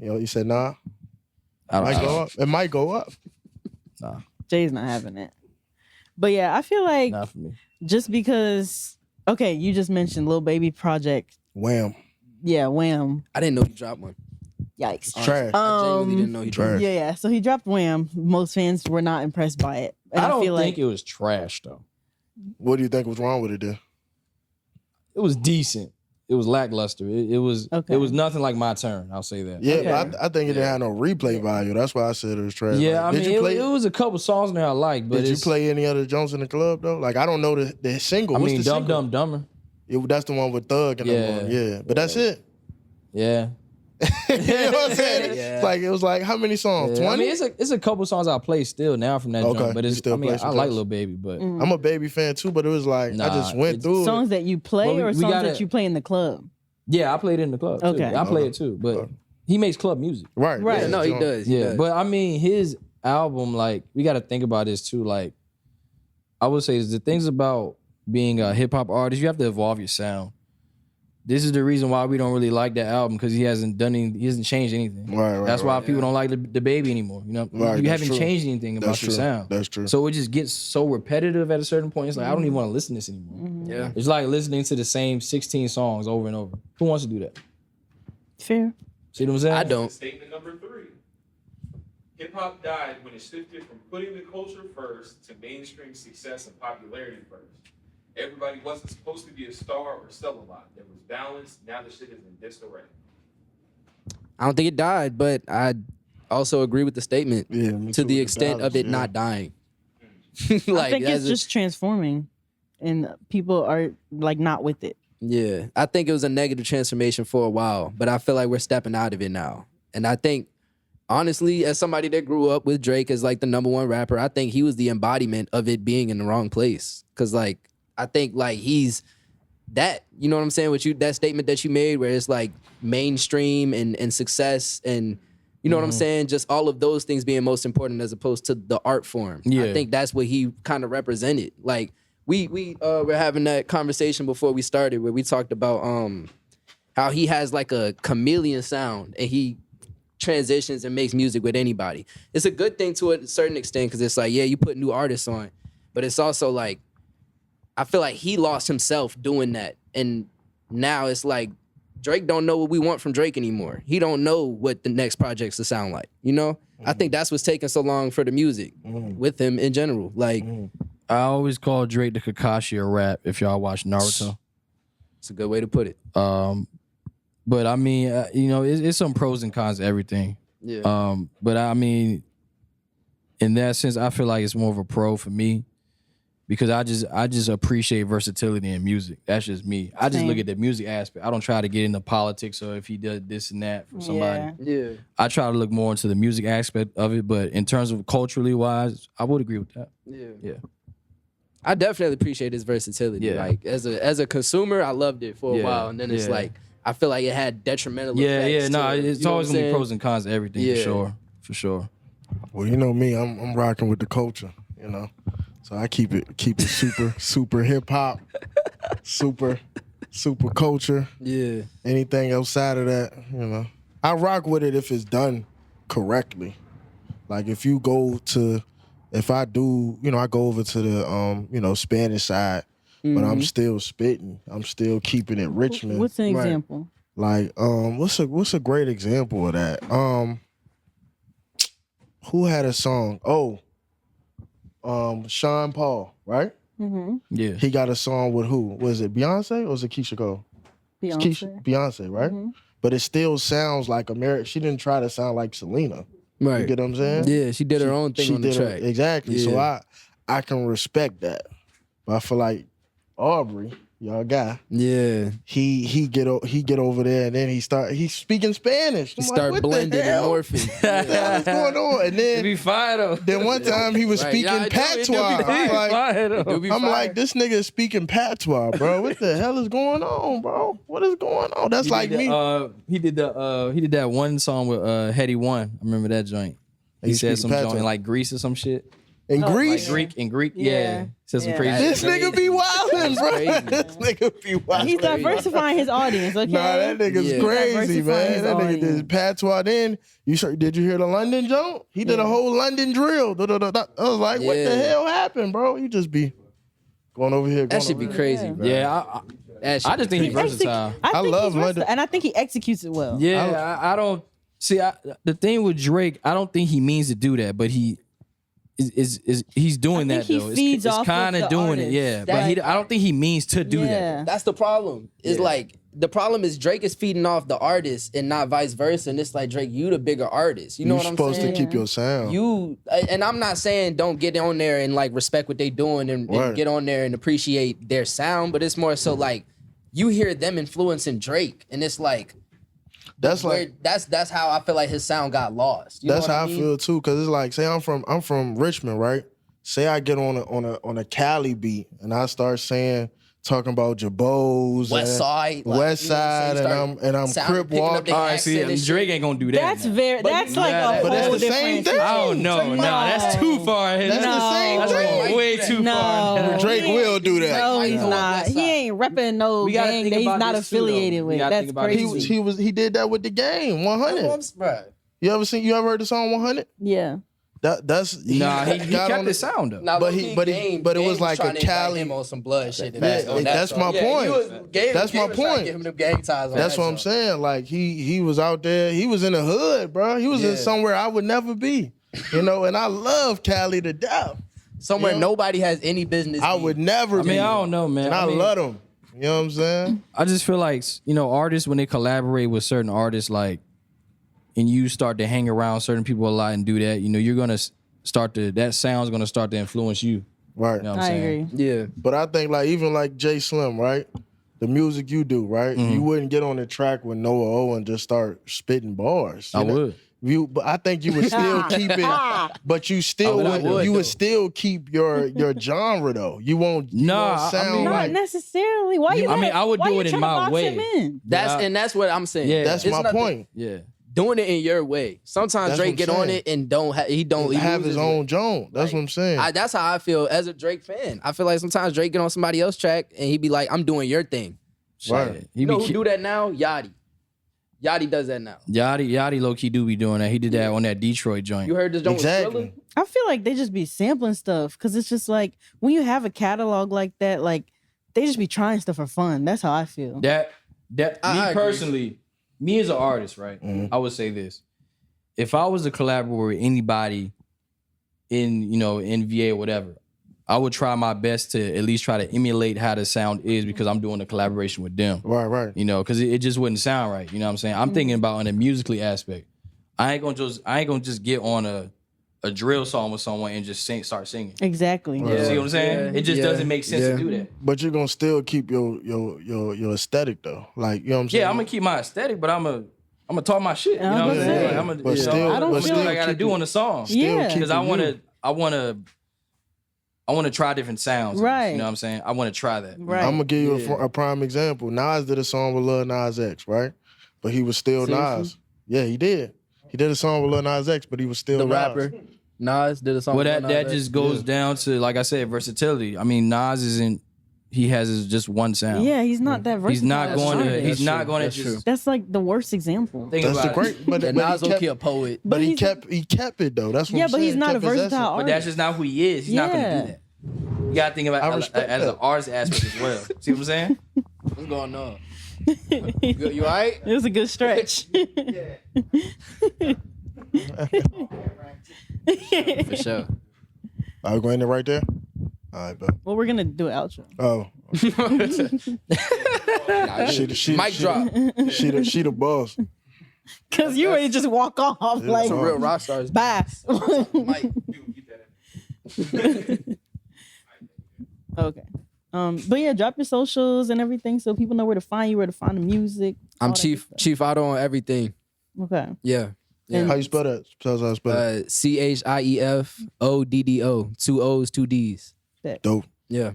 You said nah. I Might go don't. up. It might go up. Jay's not having it. But yeah, I feel like Not for me. just because, okay, you just mentioned Lil Baby Project. Wham. Yeah, Wham. I didn't know he dropped one. Yikes. Trash. I genuinely didn't know he dropped Trash. Yeah, yeah. So he dropped Wham. Most fans were not impressed by it. And I don't feel think like it was trash though. What do you think was wrong with it then? It was decent. It was lackluster. It was. Okay. It was nothing like My Turn. I'll say that. Yeah, Okay. but I think it didn't have no replay value. That's why I said it was trash. Yeah, Like, I mean, it was a couple songs in there I liked, but Did you it's, play any other Jones in the club though? Like I don't know the single. I What's mean, the Dumb single? Dumb Dumber. That's the one with Thug and Yeah. them on. Yeah, but that's it. Yeah. You know what I'm saying? Yeah. It's like it was like how many songs? Yeah. 20? I mean, it's a couple songs I play still now from that Okay, joint, but you it's. still I mean, play some I like tracks. Lil Baby, but I'm a Baby fan too, but it was like I Nah, just went it's through it. songs that you play Well, we or songs gotta- that you play in the club. yeah, I played it in the club. Too. Okay. I play it too, but he makes club music. Right. Right. Yeah, no, he does. He Yeah, does. but I mean, his album, like, we got to think about this too. Like, I would say is the things about being a hip hop artist, you have to evolve your sound. This is the reason why we don't really like that album because he hasn't changed anything. Right, right, That's why right. people don't like the Baby anymore. You know, Right, you that's haven't true. changed anything about That's your true. sound. That's true. So it just gets so repetitive at a certain point. It's like I don't even want to listen to this anymore. Yeah. It's like listening to the same 16 songs over and over. Who wants to do that? Fair. See what I'm saying? I don't. Statement number 3. Hip hop died when it shifted from putting the culture first to mainstream success and popularity first. Everybody wasn't supposed to be a star or sell a lot. There was balance. Now the shit is in disarray. I don't think it died, but I also agree with the statement to the extent of it not dying. I think it's just transforming, and people are like not with it. Yeah, I think it was a negative transformation for a while, but I feel like we're stepping out of it now. And I think, honestly, as somebody that grew up with Drake as like the #1 rapper, I think he was the embodiment of it being in the wrong place. Cause like, I think like he's that, you know what I'm saying with you, that statement that you made where it's like mainstream and success and you know what I'm saying? Just all of those things being most important as opposed to the art form. Yeah. I think that's what he kind of represented. Like we were having that conversation before we started where we talked about how he has like a chameleon sound and he transitions and makes music with anybody. It's a good thing to a certain extent because it's like, yeah, you put new artists on, but it's also like, I feel like he lost himself doing that. And now it's like, Drake don't know what we want from Drake anymore. He don't know what the next projects to sound like, you know? I think that's what's taking so long for the music with him in general. Like, I always call Drake the Kakashi of rap if y'all watch Naruto. It's a good way to put it. But I mean, you know, it's some pros and cons to everything. Yeah. But I mean, in that sense, I feel like it's more of a pro for me because I just appreciate versatility in music. That's just me. I just look at the music aspect. I don't try to get into politics or if he does this and that for somebody. Yeah. I try to look more into the music aspect of it. But in terms of culturally wise, I would agree with that. Yeah. I definitely appreciate his versatility. Yeah. Like as a consumer, I loved it for a while, and then it's like I feel like it had detrimental effects. It's always gonna be pros and cons to everything for sure. Well, you know me, I'm rocking with the culture, you know. So I keep it super hip hop, super culture. Yeah. Anything outside of that, you know. I rock with it if it's done correctly. Like if I do, you know, I go over to the you know, Spanish side, but I'm still spitting. I'm still keeping it Richmond. What's an example? Like, what's a great example of that? Who had a song? Sean Paul, right? Mm-hmm. Yeah. He got a song with who? Was it Beyonce or was it Keisha Cole? Beyonce, right? Mm-hmm. But it still sounds like America. She didn't try to sound like Selena. Right. You get what I'm saying? Yeah, she did her own thing on the track. Exactly. Yeah. So I can respect that. But I feel like Aubrey, y'all guy. Yeah. He get over there and then he's speaking Spanish. He start blending and morphing. What the hell is going on? And then be fire though. Then one time he was speaking patois. I'm like, this nigga is speaking patois, bro. What the hell is going on, bro? What is going on? That's like me. He did that one song with Heady One. I remember that joint. He said some joint in like Greece or some shit. In Greece? Like Greek, yeah. Said some crazy This shit. nigga be wildin', bro. This nigga be wildin'. He's diversifying his audience, okay? Nah, that nigga's crazy, man. That nigga did patois. Then, did you hear the London joke? He did a whole London drill. I was like, what the hell happened, bro? You just be going over here. That should be crazy, bro. Yeah, I just think he's versatile. I love London. And I think he executes it well. Yeah, I don't... See, the thing with Drake, I don't think he means to do that, but he's doing that though. It's kind of doing it, yeah. But I don't think he means to do that. That's the problem. It's like the problem is Drake is feeding off the artist and not vice versa. And it's like Drake, you the bigger artist. You know what I'm saying? You're supposed to keep your sound. And I'm not saying don't get on there and like respect what they doing and get on there and appreciate their sound, but it's more so like you hear them influencing Drake, and it's like. That's how I feel like his sound got lost. That's how I feel too, cause it's like, say I'm from Richmond, right? Say I get on a Cali beat and I start talking about Jabos, West Side, and I'm crip walking. All right, see, Drake ain't gonna do that. That's like a whole different thing. I don't know. Nah, that's too far ahead. That's the same thing. Way too far. Drake will do that. No, he's not. He ain't repping no gang that he's not affiliated with. That's crazy. He did that with the game 100. You ever heard the song 100? Yeah. That's he kept the sound up. Nah, but it was like a Cali on some blood shit. That's my point. That's my point. Give him them gang ties. That's what I'm saying. Like he was out there. He was in the hood, bro. He was in somewhere I would never be. You know, and I love Cali to death. Somewhere You know? nobody has any business. I would never. I mean, I don't know, man. And I mean, love them. You know what I'm saying? I just feel like, you know, artists, when they collaborate with certain artists, like, and you start to hang around certain people a lot and do that, you know, you're gonna that sound's gonna start to influence you. Right. You know what I'm I saying? agree. Yeah. But I think like even like Jay Slim, right? The music you do, right? Mm-hmm. You wouldn't get on the track with Noah O and just start spitting bars. I would. But I think you would still keep it. But you still but I would, you though. would still keep your genre though. You won't. You Nah, won't sound I mean, Not like. necessarily. Why you? I mean, I would why do you it in trying to my box way. him in? That's what I'm saying. Yeah. That's It's my nothing- point. Yeah. Doing it in your way. Sometimes That's Drake what get I'm on saying. it and he Have loses his it. own Joan. That's Like, what I'm saying. That's how I feel as a Drake fan. I feel like sometimes Drake get on somebody else's track and he be like, "I'm doing your thing." Right. He You know be who do that now? Yachty. Yachty does that now. Yachty low key do be doing that. He did that on that Detroit joint. You heard this joint with Exactly. Thriller? I feel like they just be sampling stuff because it's just like when you have a catalog like that, like they just be trying stuff for fun. That's how I feel. That I me agree. personally, me as an artist, right? I would say this. If I was to collaborate with anybody in, you know, in VA or whatever, I would try my best to at least try to emulate how the sound is because I'm doing a collaboration with them. Right. You know, because it just wouldn't sound right. You know what I'm saying? I'm thinking about on a musically aspect. I ain't gonna just get on a drill song with someone and just start singing. Exactly. You see what I'm saying? Yeah. It just Yeah. doesn't make sense Yeah. to do that. But you're gonna still keep your aesthetic though. Like, you know what I'm saying? Yeah, I'm gonna keep my aesthetic, but I'm gonna talk my shit. You know what I'm Yeah. saying? Yeah. I'm gonna, But still- I don't but feel still like I gotta keep do it- on the song. Yeah. keep Because it I wanna try different sounds. Right. You know what I'm saying? I wanna try that. Right. I'm gonna give you Yeah. a prime example. Nas did a song with Lil Nas X, right? But he was still Seriously? Nas. Yeah, he did. He did a song with Lil Nas X, but he was still The Nas. rapper. Nas did a song. Well, with that Nas X. just goes down to, like I said, versatility. I mean, Nas isn't. He has just one sound. Yeah, he's not that versatile. He's not as an going to. artist. He's not true. going to That's just true. That's like the worst example. think That's the about it. great. But, Yeah, but Nas he low key a kept, poet. but he he's- kept it though. That's what Yeah, I'm but saying. he's not a Kept his versatile essence. But artist. that's just not who he is. He's not going to Yeah. do that. You got to think I about it respect as an that. artist aspect as well. See what I'm saying? What's going on? You all right? It was a good stretch. For sure. Are we going in right there? All right, but Well, we're gonna do an outro. oh, she Mic drop. she the boss. Cause you ready to just walk off like Some real Rockstars. bye. Mike. Dude, keep that in. Okay. But yeah, drop your socials and everything so people know where to find you, where to find the music. I'm all that Chief good Chief Oddo on everything. stuff. Okay. Yeah. Yeah. How you spell that? Tell us how you spell it. CHIEFODDO. 2 O's, 2 D's. Dope. Yeah.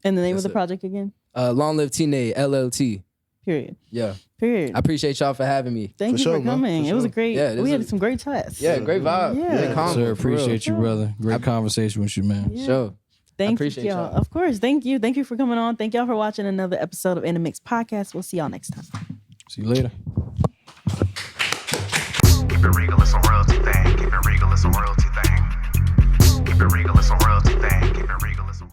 And the name That's of the it. project again? Long Live Teenage LLT. Period. Yeah. Period. I appreciate y'all for having me. Thank For you sure, for man. coming. For It was a sure. great. Yeah, this we had is- some great chats. Yeah, great vibe. Yeah. Great convo, Sir, for real. appreciate you, brother. Great conversation with you, man. Yeah. Sure. Thank appreciate you, y'all. y'all. Of course. Thank you. Thank you for coming on. Thank y'all for watching another episode of In the Mix Podcast. We'll see y'all next time. See you later. Keep it regal, it's a royalty thing. Keep it regal, it's a royalty